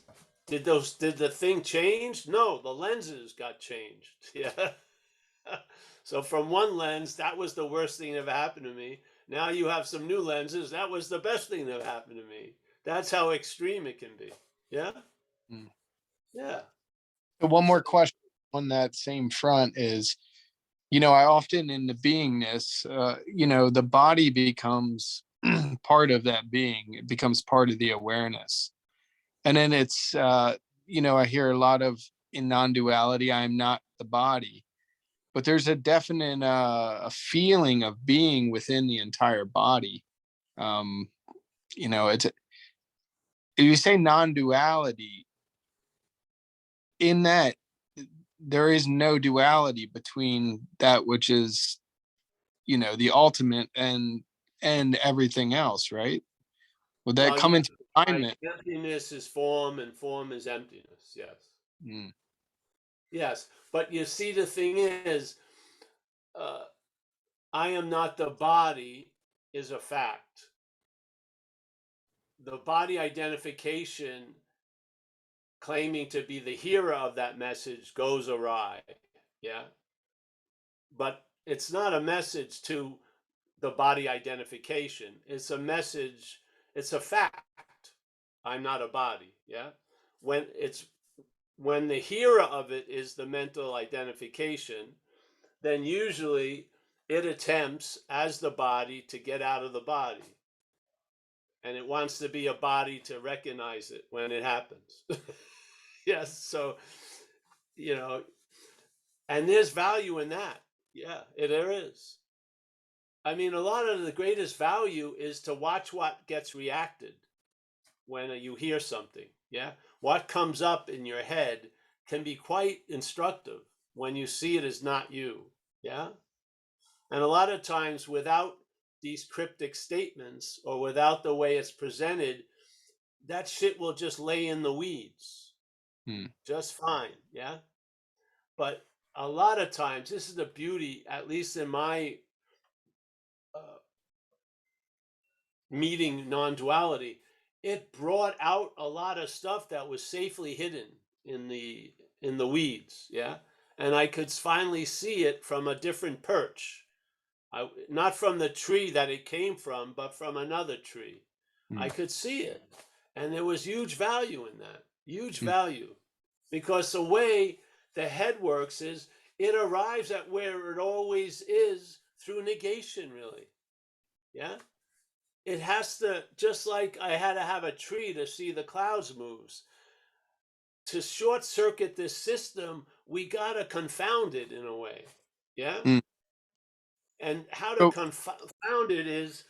Did the thing change? No, the lenses got changed. Yeah. So from one lens, that was the worst thing that ever happened to me. Now you have some new lenses. That was the best thing that happened to me. That's how extreme it can be. Yeah. Mm. Yeah. One more question on that same front is, I often in the beingness, the body becomes part of that being. It becomes part of the awareness. And then it's, I hear a lot of in non-duality, I'm not the body. But there's a definite a feeling of being within the entire body. It's if you say non-duality, in that there is no duality between that which is, the ultimate and everything else, right? Would that Well, come yeah, into like alignment? emptiness is form and form is emptiness. Yes. Mm. Yes. But you see, the thing is, I am not the body is a fact. The body identification claiming to be the hearer of that message goes awry. Yeah. But it's not a message to the body identification. It's a message, it's a fact. I'm not a body. Yeah. When the hearer of it is the mental identification, then usually it attempts as the body to get out of the body. And it wants to be a body to recognize it when it happens. Yes. So, and there's value in that. Yeah, there is. I mean, a lot of the greatest value is to watch what gets reacted when you hear something. Yeah. What comes up in your head can be quite instructive when you see it as not you. Yeah. And a lot of times without these cryptic statements or without the way it's presented, that shit will just lay in the weeds just fine. Yeah. But a lot of times, this is the beauty, at least in my meeting non-duality, it brought out a lot of stuff that was safely hidden in the weeds. Yeah. And I could finally see it from a different perch. Not from the tree that it came from, but from another tree. I could see it. And there was huge value in that. Huge value. Because the way the head works is it arrives at where it always is through negation, really. Yeah. It has to, just like I had to have a tree to see the clouds moves. To short circuit this system, we got to confound it in a way. Yeah. And how to So, confound it is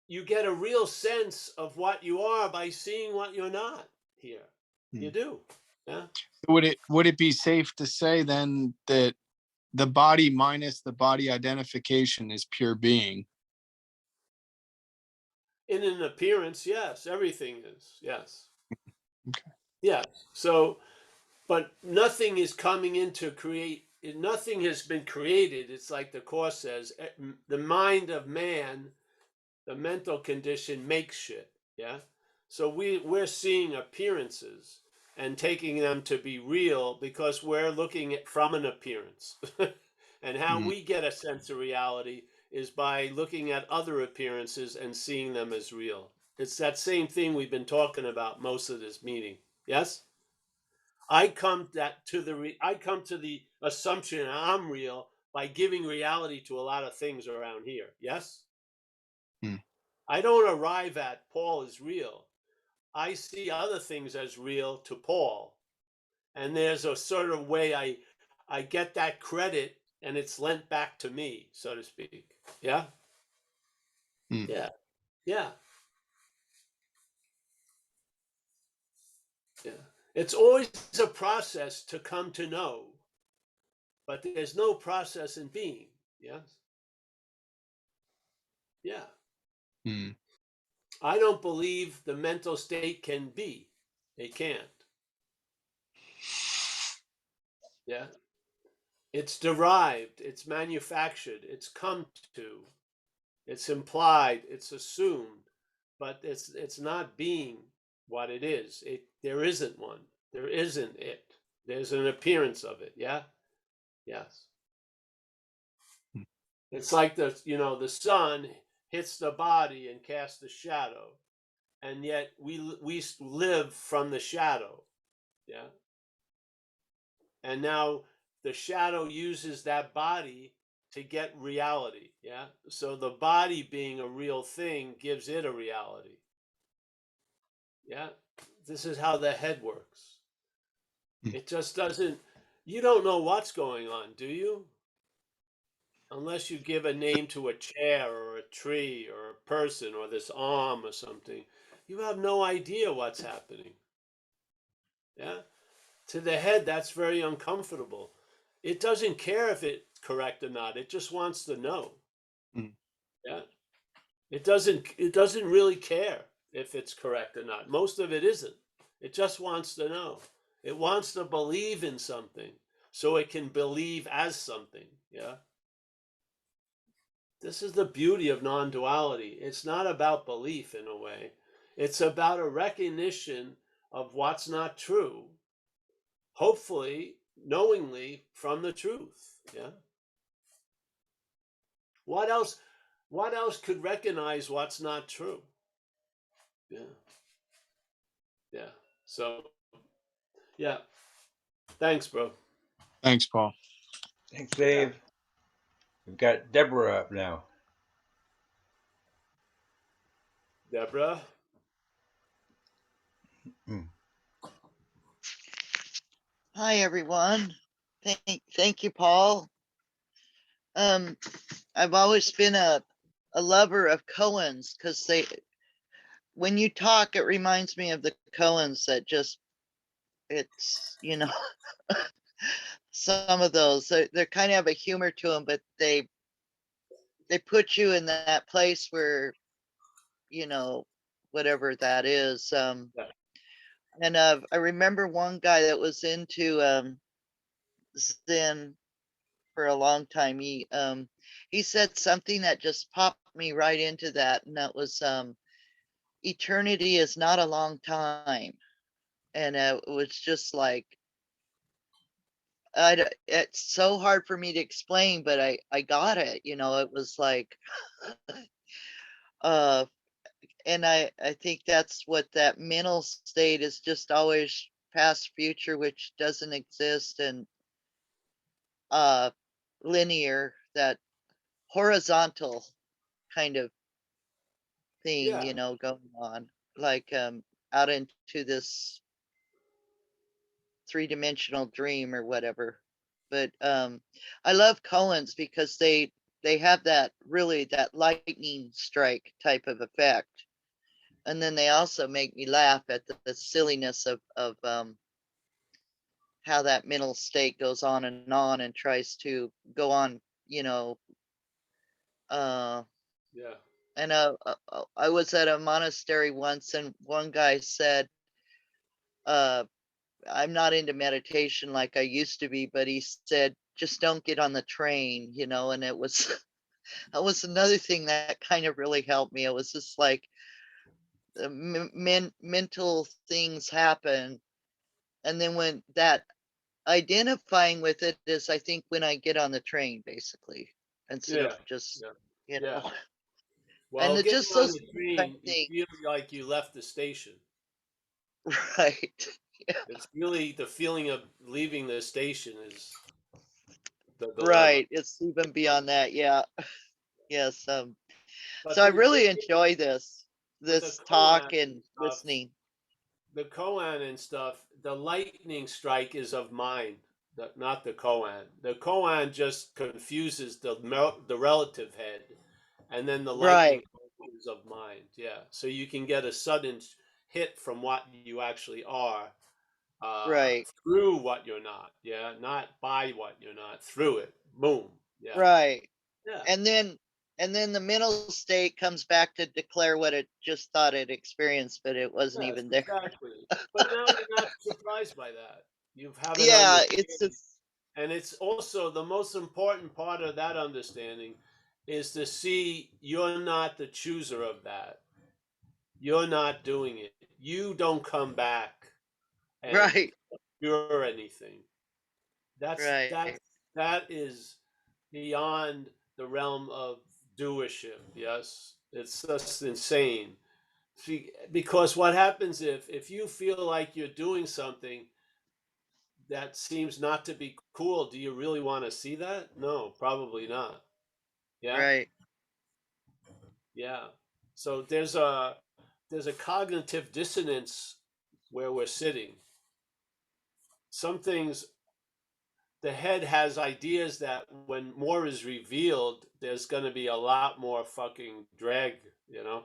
you get a real sense of what you are by seeing what you're not here. You do. Yeah. Would it be safe to say then that the body minus the body identification is pure being? In an appearance, yes, everything is, yes. Okay. Yeah. So, but nothing is coming into create, nothing has been created. It's like the Course says, the mind of man, the mental condition makes shit. Yeah. So we're seeing appearances and taking them to be real because we're looking at from an appearance. And how we get a sense of reality is by looking at other appearances and seeing them as real. It's that same thing we've been talking about most of this meeting. Yes? I come to the assumption I'm real by giving reality to a lot of things around here. Yes? I don't arrive at Paul is real. I see other things as real to Paul. And there's a sort of way I get that credit and it's lent back to me, so to speak. Yeah? Yeah. Yeah. Yeah. It's always a process to come to know, but there's no process in being. Yes? Yeah. I don't believe the mental state can be. It can't. Yeah. It's derived, it's manufactured, it's come to, it's implied, it's assumed, but it's not being what it is. There isn't one. There isn't it. There's an appearance of it. Yeah. Yes. It's like the sun hits the body and casts the shadow, and yet we live from the shadow. Yeah. And now the shadow uses that body to get reality. Yeah. So the body being a real thing gives it a reality. Yeah. This is how the head works. It just doesn't, you don't know what's going on, do you? Unless you give a name to a chair or a tree or a person or this arm or something, you have no idea what's happening. Yeah. To the head, that's very uncomfortable. It doesn't care if it's correct or not. It just wants to know. Yeah. It doesn't really care if it's correct or not. Most of it isn't. It just wants to know. It wants to believe in something so it can believe as something. Yeah. This is the beauty of non-duality. It's not about belief in a way. It's about a recognition of what's not true, hopefully knowingly from the truth. Yeah. What else could recognize what's not true? Yeah. Yeah. So yeah. Thanks, bro. Thanks, Paul. Thanks, Dave. We've got Deborah up now. Deborah. Hi, everyone. Thank you, Paul. I've always been a lover of Koans because when you talk, it reminds me of the Koans that it's some of those, they kind of have a humor to them, but they put you in that place where, whatever that is. And I remember one guy that was into Zen for a long time. He said something that just popped me right into that, and that was eternity is not a long time. And it was just like, it's so hard for me to explain, but I got it. It was like and I think that's what that mental state is, just always past, future, which doesn't exist, and linear, that horizontal kind of thing, going on, like out into this three-dimensional dream or whatever. But I love Koans because they have that lightning strike type of effect. And then they also make me laugh at the silliness of how that mental state goes on and tries to go on, you know. Yeah. And I was at a monastery once, and one guy said, I'm not into meditation like I used to be, but he said, just don't get on the train, you know. And it was that was another thing that kind of really helped me. It was just like mental things happen, and then when that identifying with it is, I think, when I get on the train, basically, instead of Yeah. just, Yeah. you Yeah. know. And Well, it getting just on those the kind train, of you things. feel like you left the station. Right. It's really the feeling of leaving the station is the dilemma. Right. It's even beyond that. Yeah. Yes. But So I the really thing is, enjoy with the this koan talk and and stuff, listening. the lightning strike is of mind, not the koan. The koan just confuses the relative head, and then the lightning Right. is of mind. Yeah, so you can get a sudden hit from what you actually are, Right. through what you're not. Yeah, not by what you're not. Through it. Boom. Yeah. Right. Yeah. And then the mental state comes back to declare what it just thought it experienced, but it wasn't Yes, even there. exactly. But now you're not surprised by that. You have an Yeah. It's understanding. just And it's also the most important part of that understanding is to see you're not the chooser of that. You're not doing it. You don't come back and right. cure anything. That's Right. that is beyond the realm of doership. Yes, it's just insane. Because what happens if you feel like you're doing something that seems not to be cool, do you really want to see that? No, probably not. Yeah, Right. yeah. So there's a cognitive dissonance where we're sitting. Some things, the head has ideas that when more is revealed, there's going to be a lot more fucking drag. You know,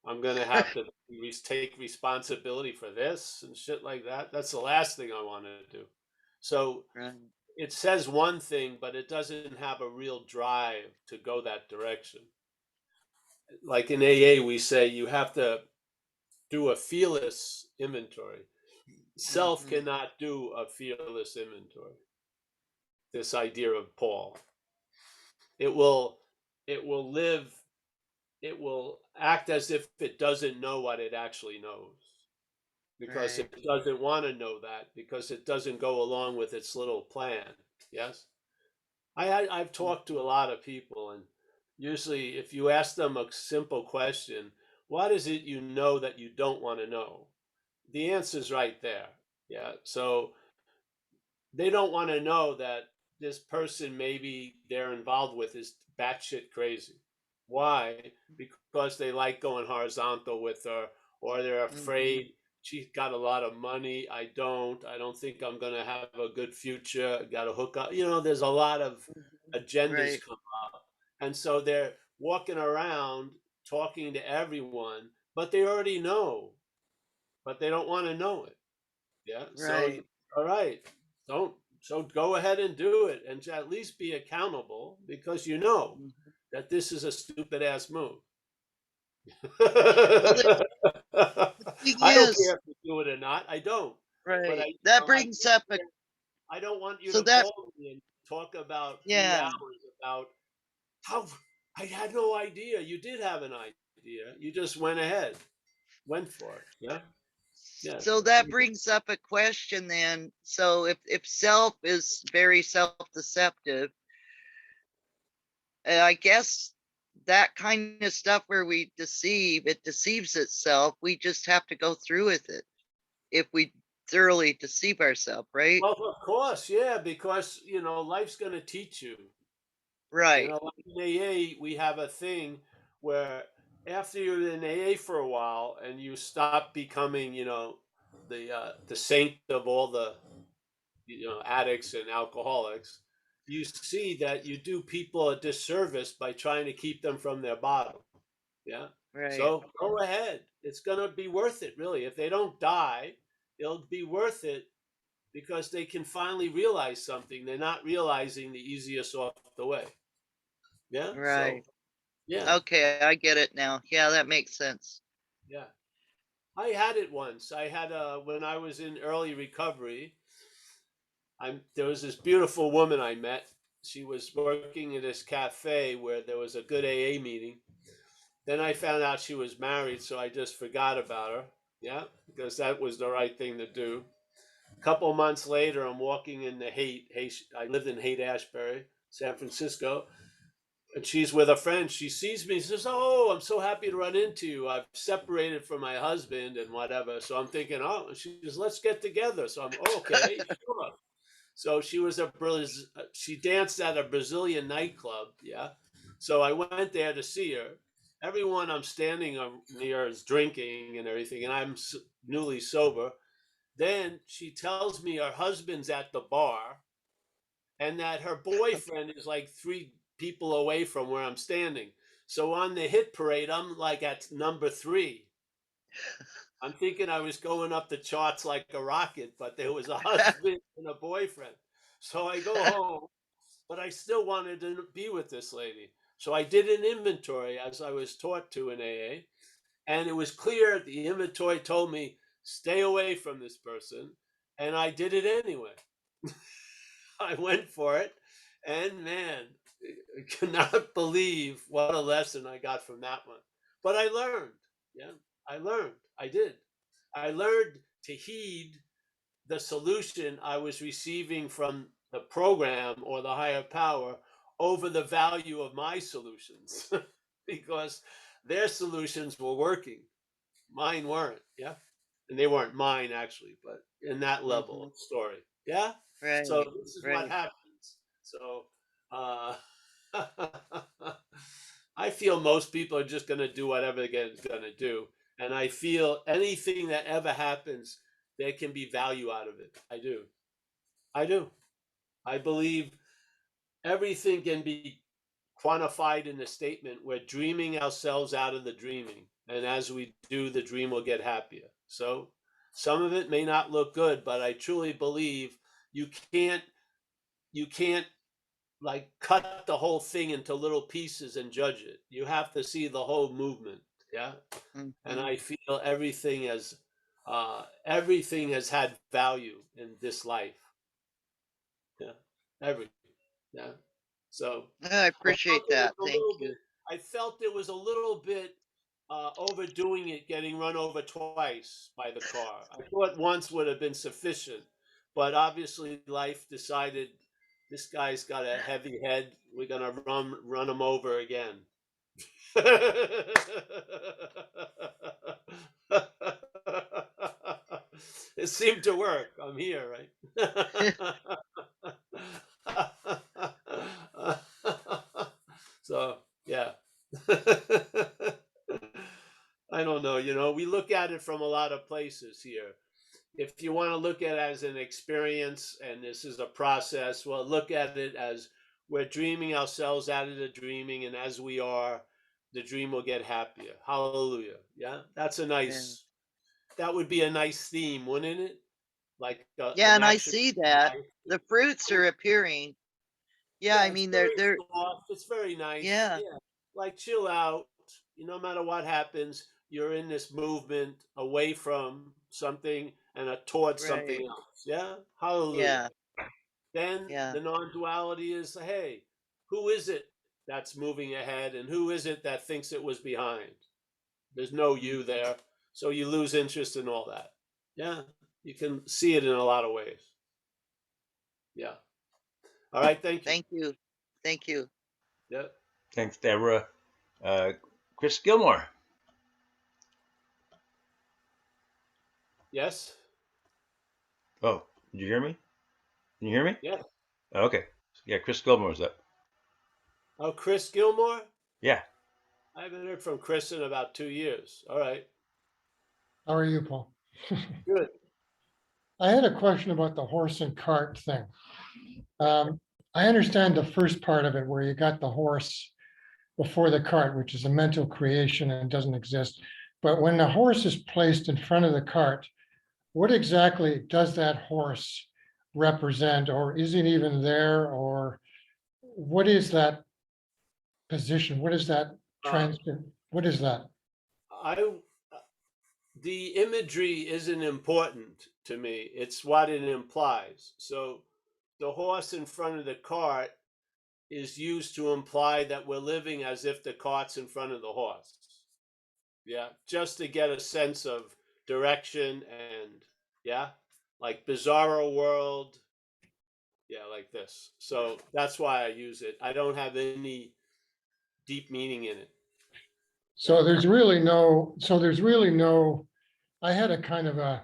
I'm going to have to take responsibility for this and shit like that. That's the last thing I want to do. So Right. it says one thing, but it doesn't have a real drive to go that direction. Like in AA, we say you have to do a fearless inventory. Self Mm-hmm. cannot do a fearless inventory. This idea of Paul, it will, it will live, it will act as if it doesn't know what it actually knows, because Right. it doesn't want to know that, because it doesn't go along with its little plan. Yes. I've talked to a lot of people, and usually, if you ask them a simple question, what is it you know that you don't want to know? The answer's right there. Yeah. So they don't want to know that this person maybe they're involved with is batshit crazy. Why? Because they like going horizontal with her, or they're Mm-hmm. afraid she's got a lot of money. I don't. I don't think I'm going to have a good future. Got to hook up. There's a lot of agendas Right. come up. And so they're walking around talking to everyone, but they already know, but they don't want to know it. Yeah. So, Right. all right, don't. So go ahead and do it, and at least be accountable, because you know Mhm. that this is a stupid ass move. Well, the thing I don't care is, if you do it or not. I don't. But right. I, That I, brings up a I don't want you so to that call me and talk about 3 hours yeah. about how I had no idea. You did have an idea. You just went ahead, went for it. Yeah. Yeah. So that brings up a question then. So if self is very self-deceptive, I guess that kind of stuff where it deceives itself. We just have to go through with it if we thoroughly deceive ourselves, right? Well, of course, yeah, because life's going to teach you. Right. Like in AA, we have a thing where after you're in AA for a while and you stop becoming, the saint of all the addicts and alcoholics, you see that you do people a disservice by trying to keep them from their bottom. Yeah. Right. So go ahead. It's going to be worth it, really. If they don't die, it'll be worth it because they can finally realize something. They're not realizing the easiest off the way. Yeah. So, Right. yeah. Okay, I get it now. Yeah, that makes sense. Yeah. I had it once. I had when I was in early recovery, there was this beautiful woman I met. She was working in this cafe where there was a good AA meeting. Then I found out she was married, so I just forgot about her. Yeah, because that was the right thing to do. A couple months later, I'm walking in the Haight. I lived in Haight Ashbury, San Francisco, and she's with a friend. She sees me, says, "Oh, I'm so happy to run into you. I've separated from my husband and whatever." So I'm thinking, "Oh," she says, "Let's get together." So I'm, "Oh, okay, sure." So she danced at a Brazilian nightclub. Yeah. So I went there to see her. Everyone I'm standing near is drinking and everything, and I'm newly sober. Then she tells me her husband's at the bar and that her boyfriend is like 3 people away from where I'm standing. So on the hit parade, I'm like at number 3. I'm thinking I was going up the charts like a rocket, but there was a husband and a boyfriend. So I go home, but I still wanted to be with this lady. So I did an inventory as I was taught to in AA, and it was clear the inventory told me stay away from this person, and I did it anyway. I went for it, and man, I cannot believe what a lesson I got from that one. But I learned. Yeah, I learned. I did. I learned to heed the solution I was receiving from the program or the higher power over the value of my solutions because their solutions were working. Mine weren't. Yeah. And they weren't mine actually, but in that level of story. Yeah. So Right. this is what Right. happens. So uh, I feel most people are just going to do whatever they're going to do. And I feel anything that ever happens, there can be value out of it. I do. I do. I believe everything can be quantified in the statement we're dreaming ourselves out of the dreaming. And as we do, the dream will get happier. So some of it may not look good, but I truly believe you can't you can't like cut the whole thing into little pieces and judge it. You have to see the whole movement. Yeah. And I feel everything has had value in this life. Yeah. Everything. Yeah. So I appreciate that. Thank you. I felt it was a little bit overdoing it, getting run over twice by the car. I thought once would have been sufficient, but obviously life decided this guy's got a heavy head. We're gonna run him over again. It seemed to work. I'm here, right? So, yeah. I don't know, we look at it from a lot of places here. If you want to look at it as an experience and this is a process, well, look at it as we're dreaming ourselves out of the dreaming, and as we are, the dream will get happier. Hallelujah. Yeah, that would be a nice theme, wouldn't it? Like Yeah, an and I action see that life. the fruits are appearing. Yeah, Yeah, I it's mean very they're soft. It's very nice. yeah, Yeah, like chill out. No matter what happens, you're in this movement away from something and towards right. something else. Yeah, hallelujah. Yeah, Then yeah. the non-duality is, hey, who is it that's moving ahead, and who is it that thinks it was behind? There's no you there, so you lose interest in all that. Yeah, you can see it in a lot of ways. Yeah. All right. Thank you. Thank you. Thank you. Yeah. Thanks, Deborah. Chris Gilmore. Yes. Oh, did you hear me? Can you hear me? Yeah. Oh, okay. Yeah, Chris Gilmore's up. Oh, Chris Gilmore? Yeah. I haven't heard from Chris in about 2 years. All right. How are you, Paul? Good. I had a question about the horse and cart thing. I understand the first part of it where you got the horse before the cart, which is a mental creation and doesn't exist. But when the horse is placed in front of the cart, what exactly does that horse represent, or is it even there, or what is that position? What is that what is that? The imagery isn't important to me. It's what it implies. So the horse in front of the cart is used to imply that we're living as if the cart's in front of the horse. Yeah, just to get a sense of direction and, yeah, like bizarro world. Yeah, like this. So that's why I use it. I don't have any deep meaning in it. So there's really no, I had a kind of an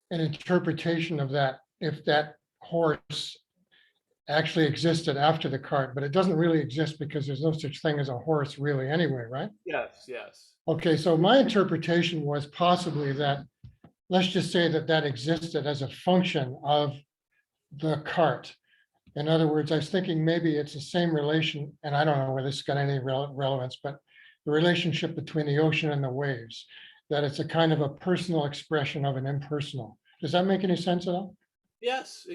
interpretation of that, if that horse actually existed after the cart, but it doesn't really exist because there's no such thing as a horse really anyway, right? Yes, yes. Okay, so my interpretation was possibly that, let's just say that that existed as a function of the cart. In other words, I was thinking maybe it's the same relation, and I don't know whether this got any relevance, but the relationship between the ocean and the waves, that it's a kind of a personal expression of an impersonal. Does that make any sense at all? Yes.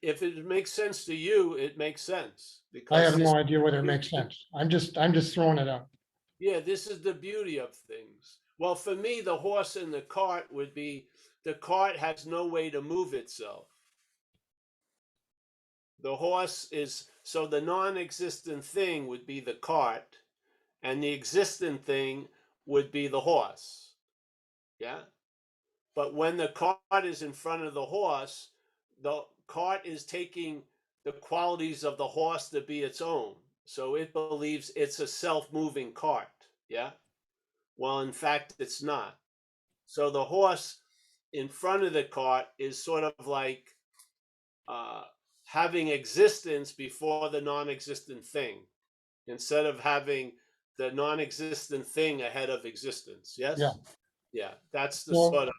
If it makes sense to you, it makes sense. I Because have no idea whether it makes sense. I'm just throwing it out. yeah, this is the beauty of things. Well, for me, the horse and the cart would be, the cart has no way to move itself. The horse is, so the non-existent thing would be the cart, and the existent thing would be the horse. Yeah. But when the cart is in front of the horse, the cart is taking the qualities of the horse to be its own. So it believes it's a self-moving cart. Yeah. Well, in fact, it's not. So the horse in front of the cart is sort of like having existence before the non-existent thing, instead of having the non-existent thing ahead of existence. Yes. Yeah. Yeah. That's the So, sort of.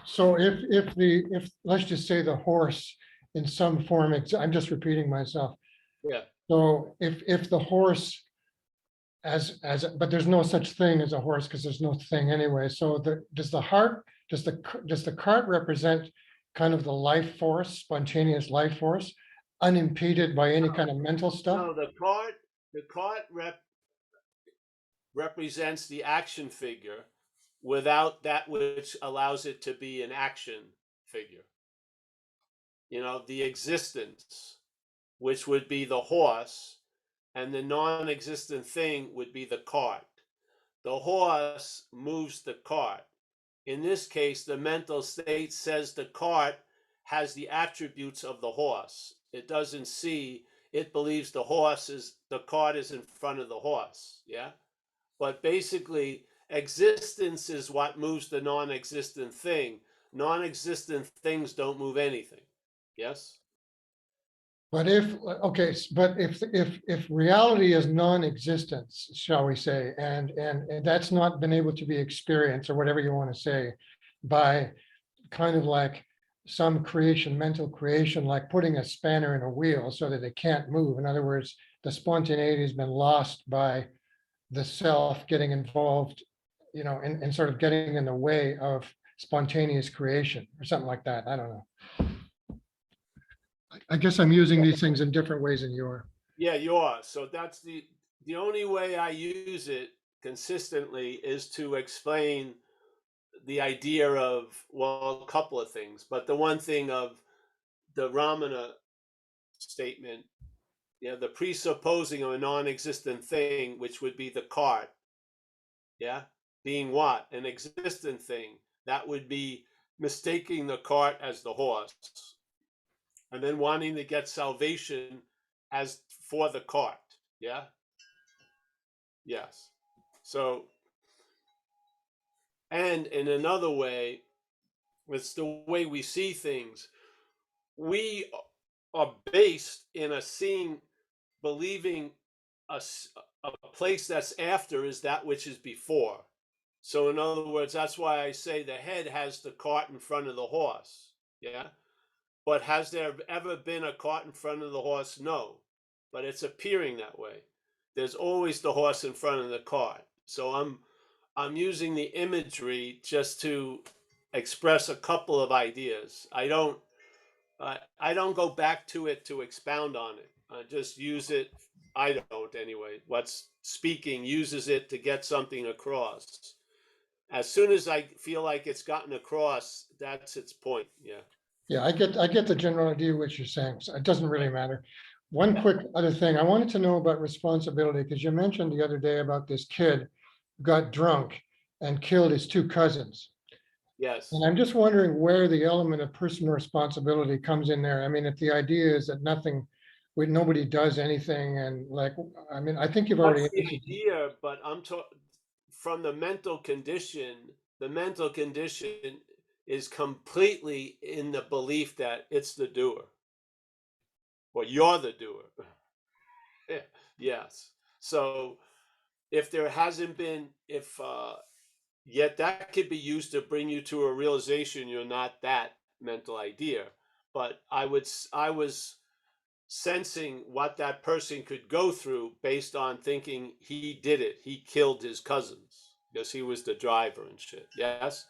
so if let's just say the horse in some form, I'm just repeating myself. Yeah. So if the horse but there's no such thing as a horse because there's no thing anyway. So does the cart represent kind of the life force, spontaneous life force, unimpeded by any kind of mental stuff? No, the cart represents the action figure without that which allows it to be an action figure. You know, the existence, which would be the horse, and the non-existent thing would be the cart. The horse moves the cart. In this case, the mental state says the cart has the attributes of the horse. It doesn't see, it believes the cart is in front of the horse. Yeah. But basically, existence is what moves the non-existent thing. Non-existent things don't move anything. Yes. But if reality is non-existence, shall we say, and that's not been able to be experienced, or whatever you want to say, by kind of like some creation, mental creation, like putting a spanner in a wheel so that it can't move. In other words, the spontaneity has been lost by the self getting involved, you know, and sort of getting in the way of spontaneous creation or something like that. I don't know. I guess I'm using these things in different ways than you are. Yeah, you are. So that's the only way I use it consistently is to explain the idea of, well, a couple of things, but the one thing of the Ramana statement, yeah, the presupposing of a non-existent thing, which would be the cart, yeah, being what? An existent thing. That would be mistaking the cart as the horse, and then wanting to get salvation as for the cart. Yeah. Yes. So, and in another way, it's the way we see things. We are based in a seeing, believing a place that's after is that which is before. So, in other words, that's why I say the head has the cart in front of the horse. Yeah. But has there ever been a cart in front of the horse? No. But it's appearing that way. there's always the horse in front of the cart. So I'm using the imagery just to express a couple of ideas. I don't go back to it to expound on it. I just use it. I don't anyway. What's speaking uses it to get something across. As soon as I feel like it's gotten across, that's its point. Yeah. Yeah, I get the general idea of what you're saying. So it doesn't really matter. One quick other thing, I wanted to know about responsibility, because you mentioned the other day about this kid who got drunk and killed his two cousins. Yes. And I'm just wondering where the element of personal responsibility comes in there. I mean, if the idea is that nobody does anything, and like, I mean, I think you've already That's the answered. idea, but I'm talking from the mental condition. The mental condition is completely in the belief that it's the doer, or you're the doer. Yes. So if there hasn't been, yet that could be used to bring you to a realization you're not that mental idea. But I was sensing what that person could go through based on thinking he did it. He killed his cousins because he was the driver and shit. Yes.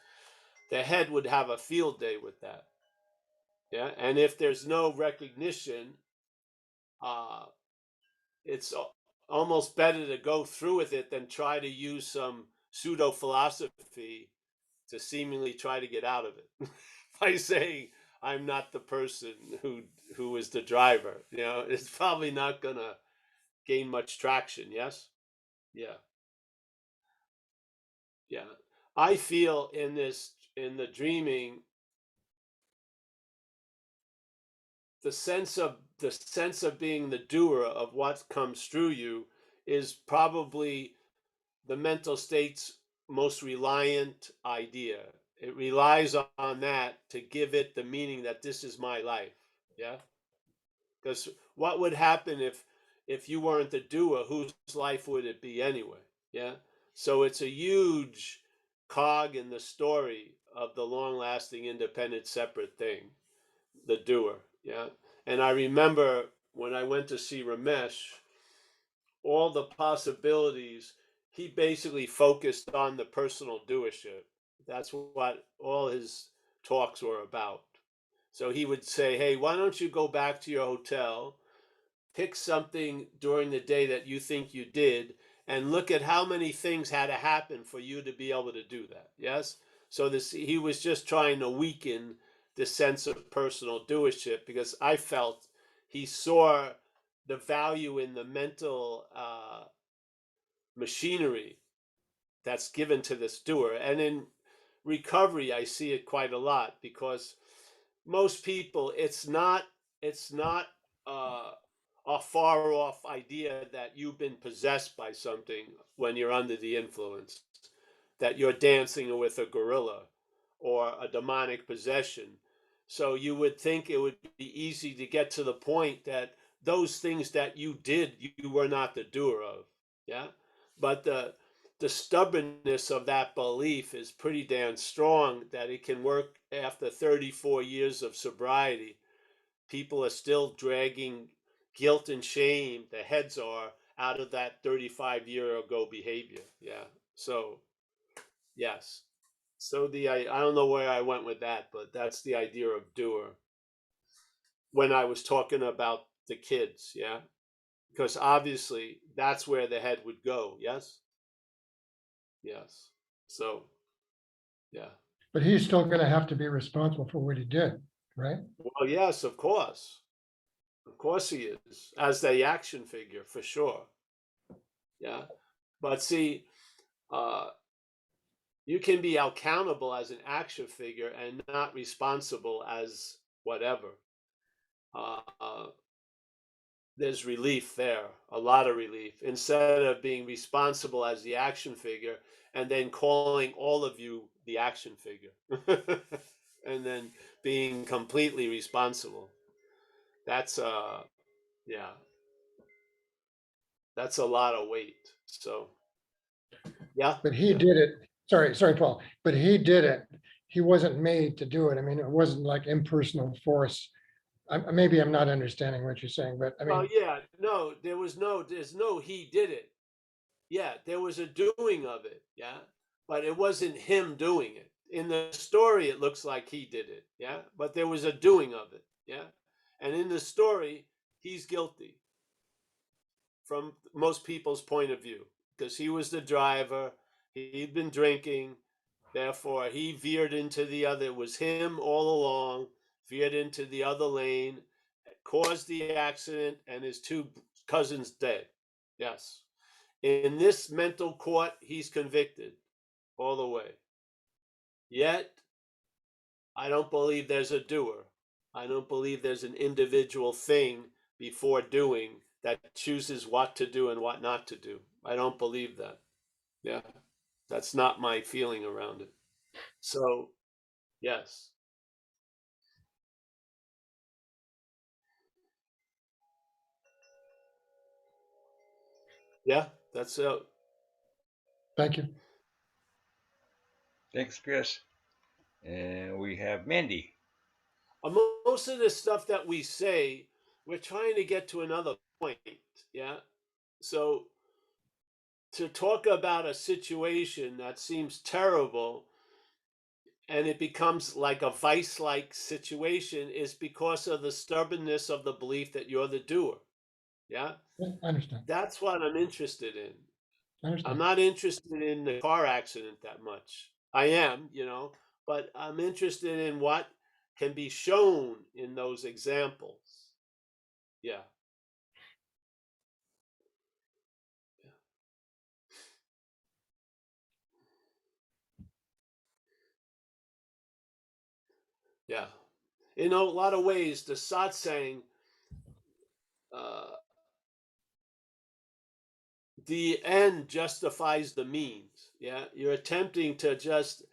The head would have a field day with that. Yeah. And if there's no recognition, it's almost better to go through with it than try to use some pseudo philosophy to seemingly try to get out of it by saying I'm not the person who is the driver. You know, it's probably not gonna gain much traction. Yes. Yeah. Yeah. I feel in the dreaming, the sense of being the doer of what comes through you is probably the mental state's most reliant idea. It relies on that to give it the meaning that this is my life. Yeah. Because what would happen if you weren't the doer? Whose life would it be anyway? Yeah. So it's a huge cog in the story of the long-lasting, independent, separate thing, the doer. Yeah. And I remember when I went to see Ramesh, all the possibilities, he basically focused on the personal doership. That's what all his talks were about. So he would say, hey, why don't you go back to your hotel, pick something during the day that you think you did, and look at how many things had to happen for you to be able to do that. Yes? So he was just trying to weaken the sense of personal doership, because I felt he saw the value in the mental machinery that's given to this doer. And in recovery, I see it quite a lot, because most people, it's not a far off idea that you've been possessed by something when you're under the influence, that you're dancing with a gorilla or a demonic possession. So you would think it would be easy to get to the point that those things that you did, you were not the doer of. Yeah. But the stubbornness of that belief is pretty damn strong, that it can work after 34 years of sobriety. People are still dragging guilt and shame, the heads are, out of that 35-year ago behavior. Yeah. So, yes. So I don't know where I went with that, but that's the idea of doer when I was talking about the kids. Yeah. Because obviously that's where the head would go. Yes. Yes. So, yeah. But he's still going to have to be responsible for what he did, right? Well, yes, of course. Of course he is, as the action figure, for sure. Yeah. But see, you can be accountable as an action figure and not responsible as whatever. There's relief there, a lot of relief, instead of being responsible as the action figure and then calling all of you the action figure and then being completely responsible. That's yeah, that's a lot of weight. So yeah. But he did it. Sorry, Paul. But he did it. He wasn't made to do it. I mean, it wasn't like impersonal force maybe I'm not understanding what you're saying, but I Oh mean, yeah, no, there's no he did it. Yeah, there was a doing of it. Yeah, but it wasn't him doing it. In the story, it looks like he did it. Yeah, but there was a doing of it. Yeah, and in the story, he's guilty from most people's point of view because he was the driver. He'd been drinking. Therefore, he veered into the other. It was him all along, veered into the other lane, caused the accident, and his two cousins dead. Yes. In this mental court, he's convicted all the way. Yet, I don't believe there's a doer. I don't believe there's an individual thing before doing that chooses what to do and what not to do. I don't believe that. Yeah. That's not my feeling around it. So, yes. Yeah, that's thank you. Thanks, Chris. And we have Mandy. most of the stuff that we say, we're trying to get to another point. Yeah. So to talk about a situation that seems terrible and it becomes like a vice like situation is because of the stubbornness of the belief that you're the doer. Yeah. Yeah, I understand. That's what I'm interested in. I understand. I'm not interested in the car accident that much. I am, but I'm interested in what can be shown in those examples. Yeah. Yeah. In a lot of ways, the satsang, the end justifies the means. Yeah. You're attempting to just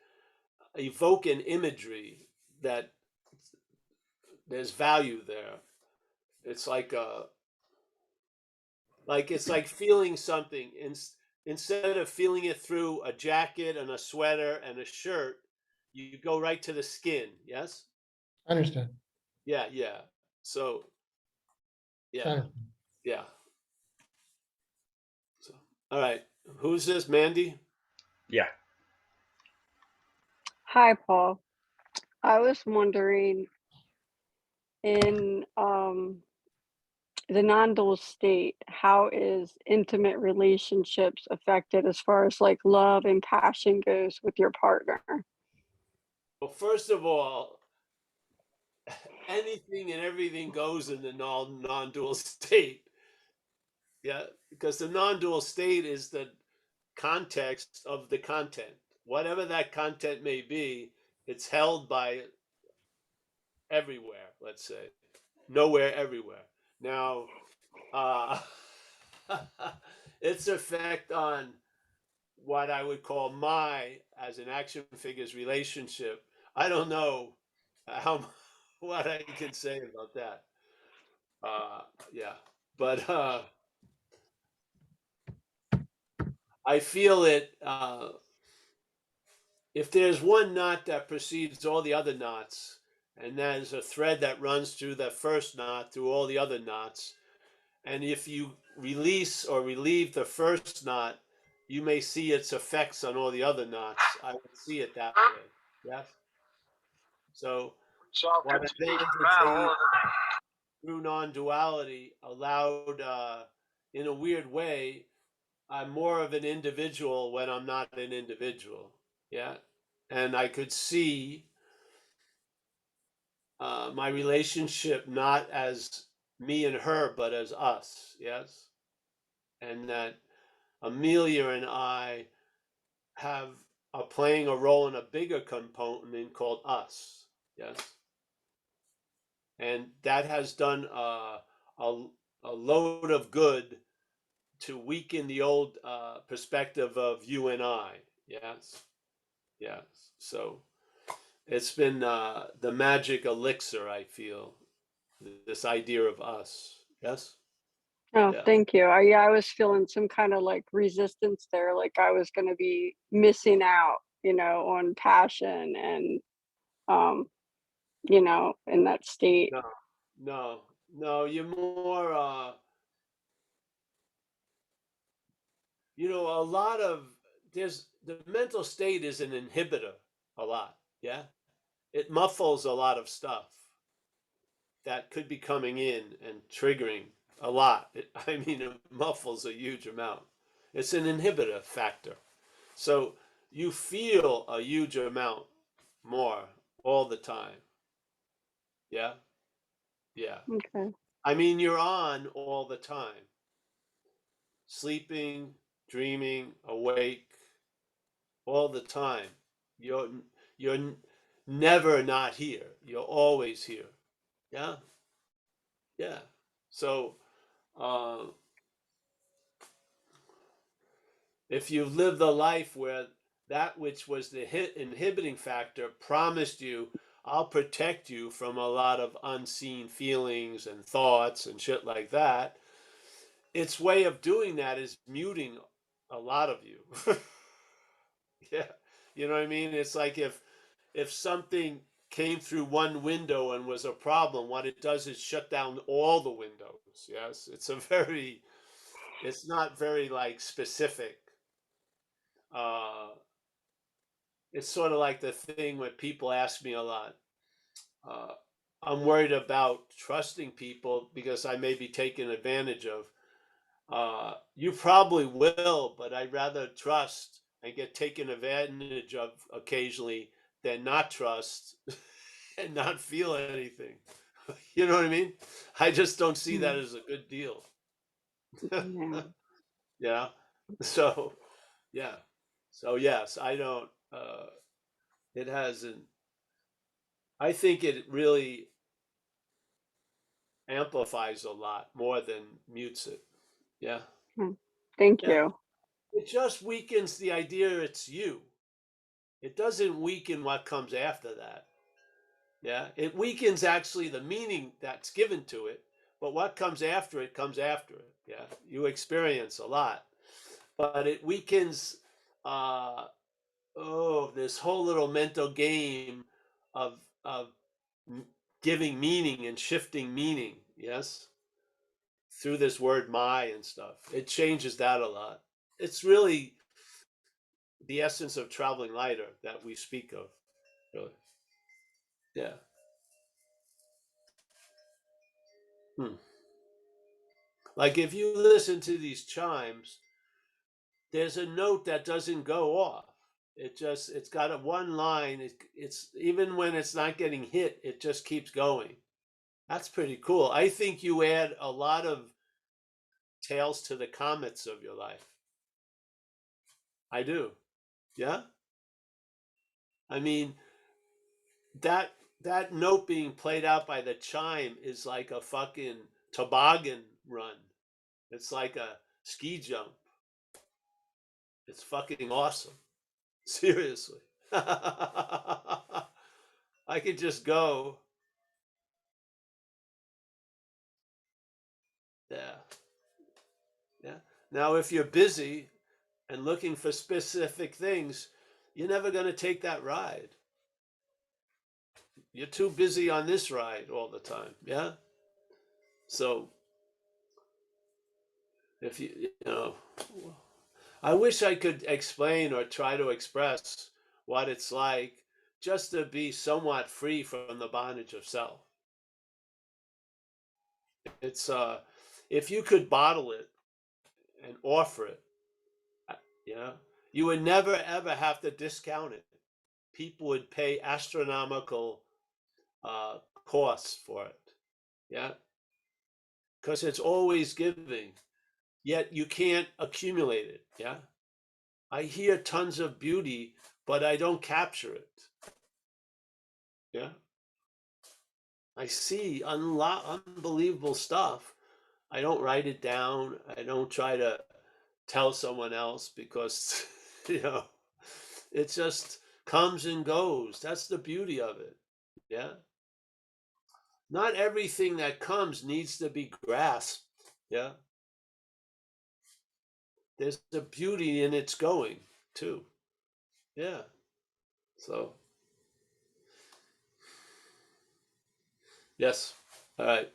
evoke an imagery that there's value there. It's like it's like feeling something instead of feeling it through a jacket and a sweater and a shirt, you go right to the skin. Yes. I understand. Yeah. Yeah. So yeah. Yeah. So all right, who's this? Mandy? Yeah. Hi, Paul. I was wondering in the non-dual state, how is intimate relationships affected as far as like love and passion goes with your partner? Well, first of all, anything and everything goes in the non-dual state. Yeah, because the non-dual state is the context of the content. Whatever that content may be, it's held by everywhere, let's say. Nowhere, everywhere. Now, its effect on what I would call my, as an action figures relationship, I don't know how what I can say about that. Yeah, but I feel it. If there's one knot that precedes all the other knots, and there's a thread that runs through the first knot through all the other knots, and if you release or relieve the first knot, you may see its effects on all the other knots. I would see it that way. Yes. So what I meditated through non-duality allowed, in a weird way, I'm more of an individual when I'm not an individual. Yeah. And I could see my relationship not as me and her, but as us. Yes. And that Amelia and I are playing a role in a bigger component called us. Yes. And that has done a load of good to weaken the old perspective of you and I. Yes. Yes. So it's been the magic elixir, I feel, this idea of us. Yes. Oh, Yeah. thank you. Yeah, I was feeling some kind of like resistance there, like I was going to be missing out, on passion and, in that state. No, no, you're more, a lot of, the mental state is an inhibitor a lot. Yeah. It muffles a lot of stuff that could be coming in and triggering a lot. It muffles a huge amount. It's an inhibitor factor. So you feel a huge amount more all the time. Yeah. Yeah. Okay. You're on all the time. Sleeping, dreaming, awake, all the time. You're never not here. You're always here. Yeah. Yeah. So if you've lived a life where that which was the inhibiting factor promised you, I'll protect you from a lot of unseen feelings and thoughts and shit like that, its way of doing that is muting a lot of you. Yeah. You know what I mean? It's like if something came through one window and was a problem, what it does is shut down all the windows. Yes. It's not very like specific. It's sort of like the thing when people ask me a lot. I'm worried about trusting people because I may be taken advantage of. You probably will, but I'd rather trust and get taken advantage of occasionally than not trust and not feel anything. You know what I mean? I just don't see that as a good deal. Yeah. Yeah. So, yeah. So, yes, I don't, it hasn't, I think it really amplifies a lot more than mutes it. Yeah. Thank Yeah. you. It just weakens the idea it's you. It doesn't weaken what comes after that. Yeah. It weakens actually the meaning that's given to it, but what comes after it comes after it. Yeah. You experience a lot, but it weakens this whole little mental game of giving meaning and shifting meaning. Yes. Through this word my and stuff. It changes that a lot. It's really the essence of traveling lighter that we speak of, really. Yeah. Like if you listen to these chimes, there's a note that doesn't go off. It's got a one line. It's even when it's not getting hit, it just keeps going. That's pretty cool. I think you add a lot of tails to the comets of your life. I do. Yeah. I mean, that note being played out by the chime is like a fucking toboggan run. It's like a ski jump. It's fucking awesome. Seriously. I could just go. Yeah. Yeah. Now, if you're busy and looking for specific things, you're never going to take that ride. You're too busy on this ride all the time. Yeah. So, if I wish I could explain or try to express what it's like just to be somewhat free from the bondage of self. It's if you could bottle it and offer it, you would never ever have to discount it. People would pay astronomical costs for it. Yeah, because it's always giving, yet you can't accumulate it. Yeah, I hear tons of beauty, but I don't capture it. Yeah, I see unbelievable stuff. I don't write it down. I don't try to tell someone else because it just comes and goes. That's the beauty of it. Yeah. Not everything that comes needs to be grasped. Yeah. There's a beauty in its going too. Yeah. So, yes. All right.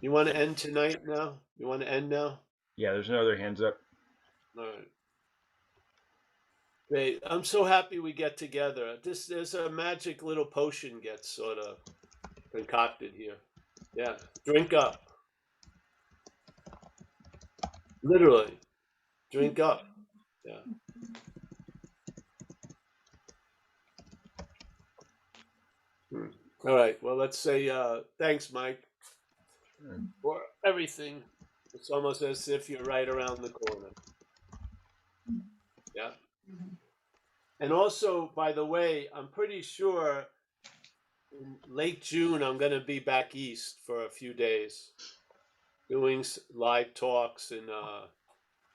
You want to end tonight now? You want to end now? Yeah, there's no other hands up. All right. Great. I'm so happy we get together. There's a magic little potion gets sort of concocted here. Yeah. Drink up. Literally. Drink up. Yeah. All right. Well, let's say thanks, Mike, for everything. It's almost as if you're right around the corner. Yeah. And also, by the way, I'm pretty sure in late June, I'm going to be back east for a few days doing live talks in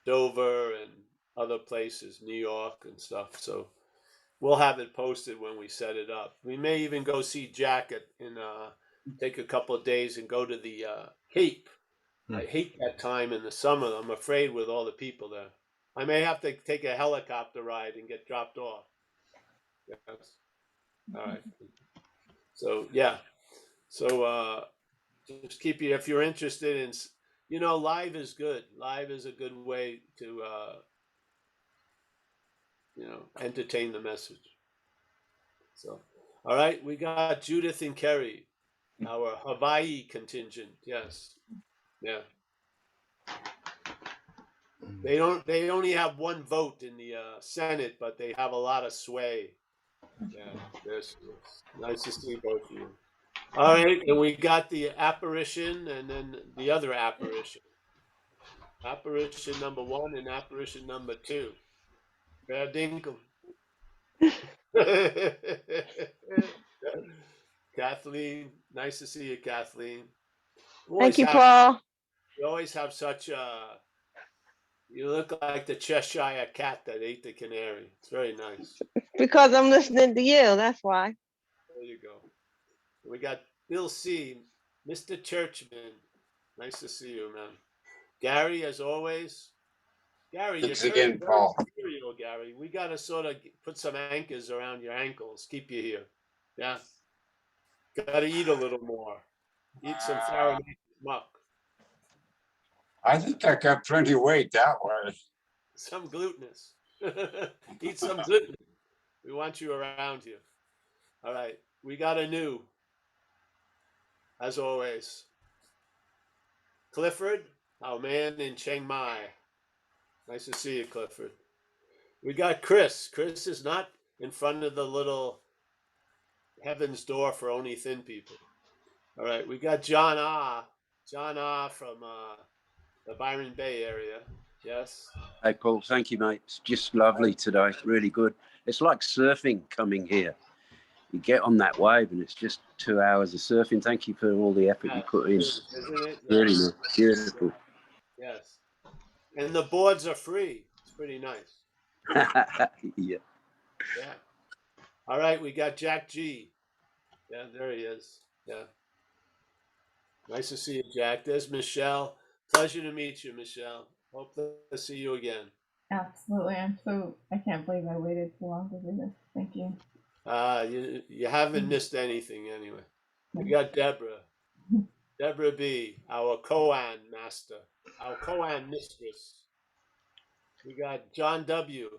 Dover and other places, New York and stuff. So we'll have it posted when we set it up. We may even go see Jack take a couple of days and go to the Cape. I hate that time in the summer. I'm afraid with all the people there. I may have to take a helicopter ride and get dropped off. Yes. All right. So yeah. So just keep you, if you're interested in, live is good. Live is a good way to entertain the message. So, all right, we got Judith and Kerry, our Hawaii contingent. Yes. Yeah. They only have one vote in the Senate, but they have a lot of sway. Yeah, it's nice to see both of you. All right, and we got the apparition and then the other apparition. Apparition number 1 and apparition number 2. Fair dinkum. Kathleen, nice to see you, Kathleen. Thank you, Paul. You always have such you look like the Cheshire cat that ate the canary. It's very nice. Because I'm listening to you, that's why. There you go. We got Bill C, Mr. Churchman. Nice to see you, man. Gary, as always. Gary, Thanks you're again, Paul. serial, Gary. We got to sort of put some anchors around your ankles, keep you here. Yeah. Got to eat a little more. Eat some Fahrenheit muck. I think I got plenty of weight that way. Some glutinous. Eat some gluten. We want you around here. All right. We got a new, as always. Clifford, our man in Chiang Mai. Nice to see you, Clifford. We got Chris. Chris is not in front of the little heaven's door for only thin people. All right. We got John Ah. John Ah from the Byron Bay area. Yes. Hey, Paul. Thank you, mate. It's just lovely today. Really good. It's like surfing coming here. You get on that wave and it's just 2 hours of surfing. Thank you for all the effort you put in. Isn't it? Really nice. Beautiful. Yes. And the boards are free. It's pretty nice. Yeah. Yeah. All right. We got Jack G. Yeah, there he is. Yeah. Nice to see you, Jack. There's Michelle. Pleasure to meet you, Michelle. Hope to see you again. Absolutely. I can't believe I waited so long to do this. Thank you. You haven't missed anything anyway. We got Deborah. Deborah B, our Koan master, our Koan mistress. We got John W,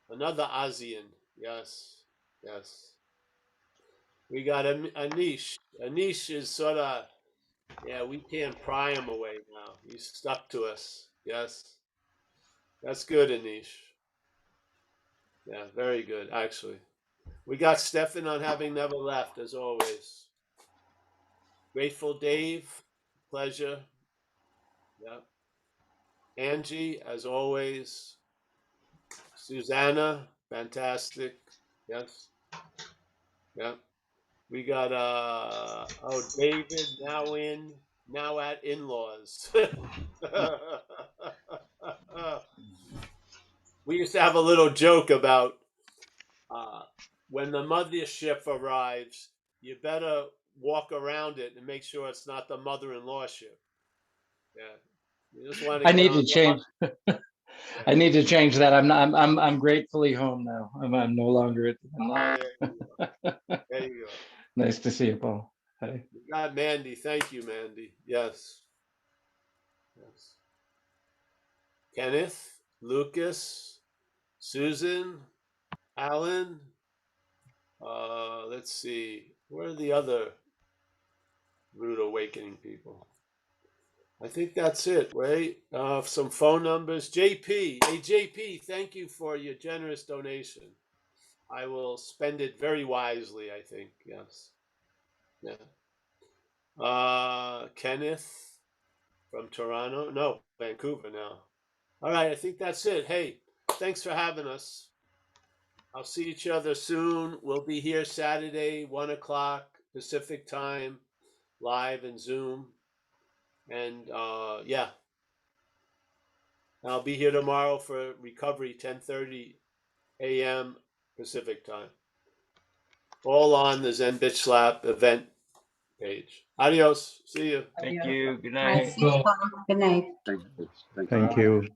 another ASEAN. Yes, yes. We got Anish. Anish is sort of, we can't pry him away now. He's stuck to us. Yes. That's good, Anish. Yeah, very good, actually. We got Stefan on having never left, as always. Grateful Dave, pleasure. Yeah. Angie, as always. Susanna, fantastic. Yes. Yeah. We got David now at in-laws. We used to have a little joke about when the mothership arrives, you better walk around it and make sure it's not the mother-in-law ship. Yeah. You just want to I need to change. I need to change that. I'm gratefully home now. I'm no longer at the in-law. There you go. Nice to see you, Paul. Hi. We got Mandy. Thank you, Mandy. Yes. Yes. Kenneth, Lucas, Susan, Alan. Let's see. Where are the other rude awakening people? I think that's it, right? Some phone numbers. JP. Hey, JP, thank you for your generous donation. I will spend it very wisely, I think. Yes. Yeah. Kenneth from Toronto. No, Vancouver now. All right, I think that's it. Hey, thanks for having us. I'll see each other soon. We'll be here Saturday, 1 o'clock Pacific time, live in Zoom. And yeah, I'll be here tomorrow for recovery, 10:30 a.m. Pacific time. All on the Zen Bitch Slap event page. Adios. See you. Thank you. Good Nice night. to see you, Paul. Good night. Thank you. Thank you.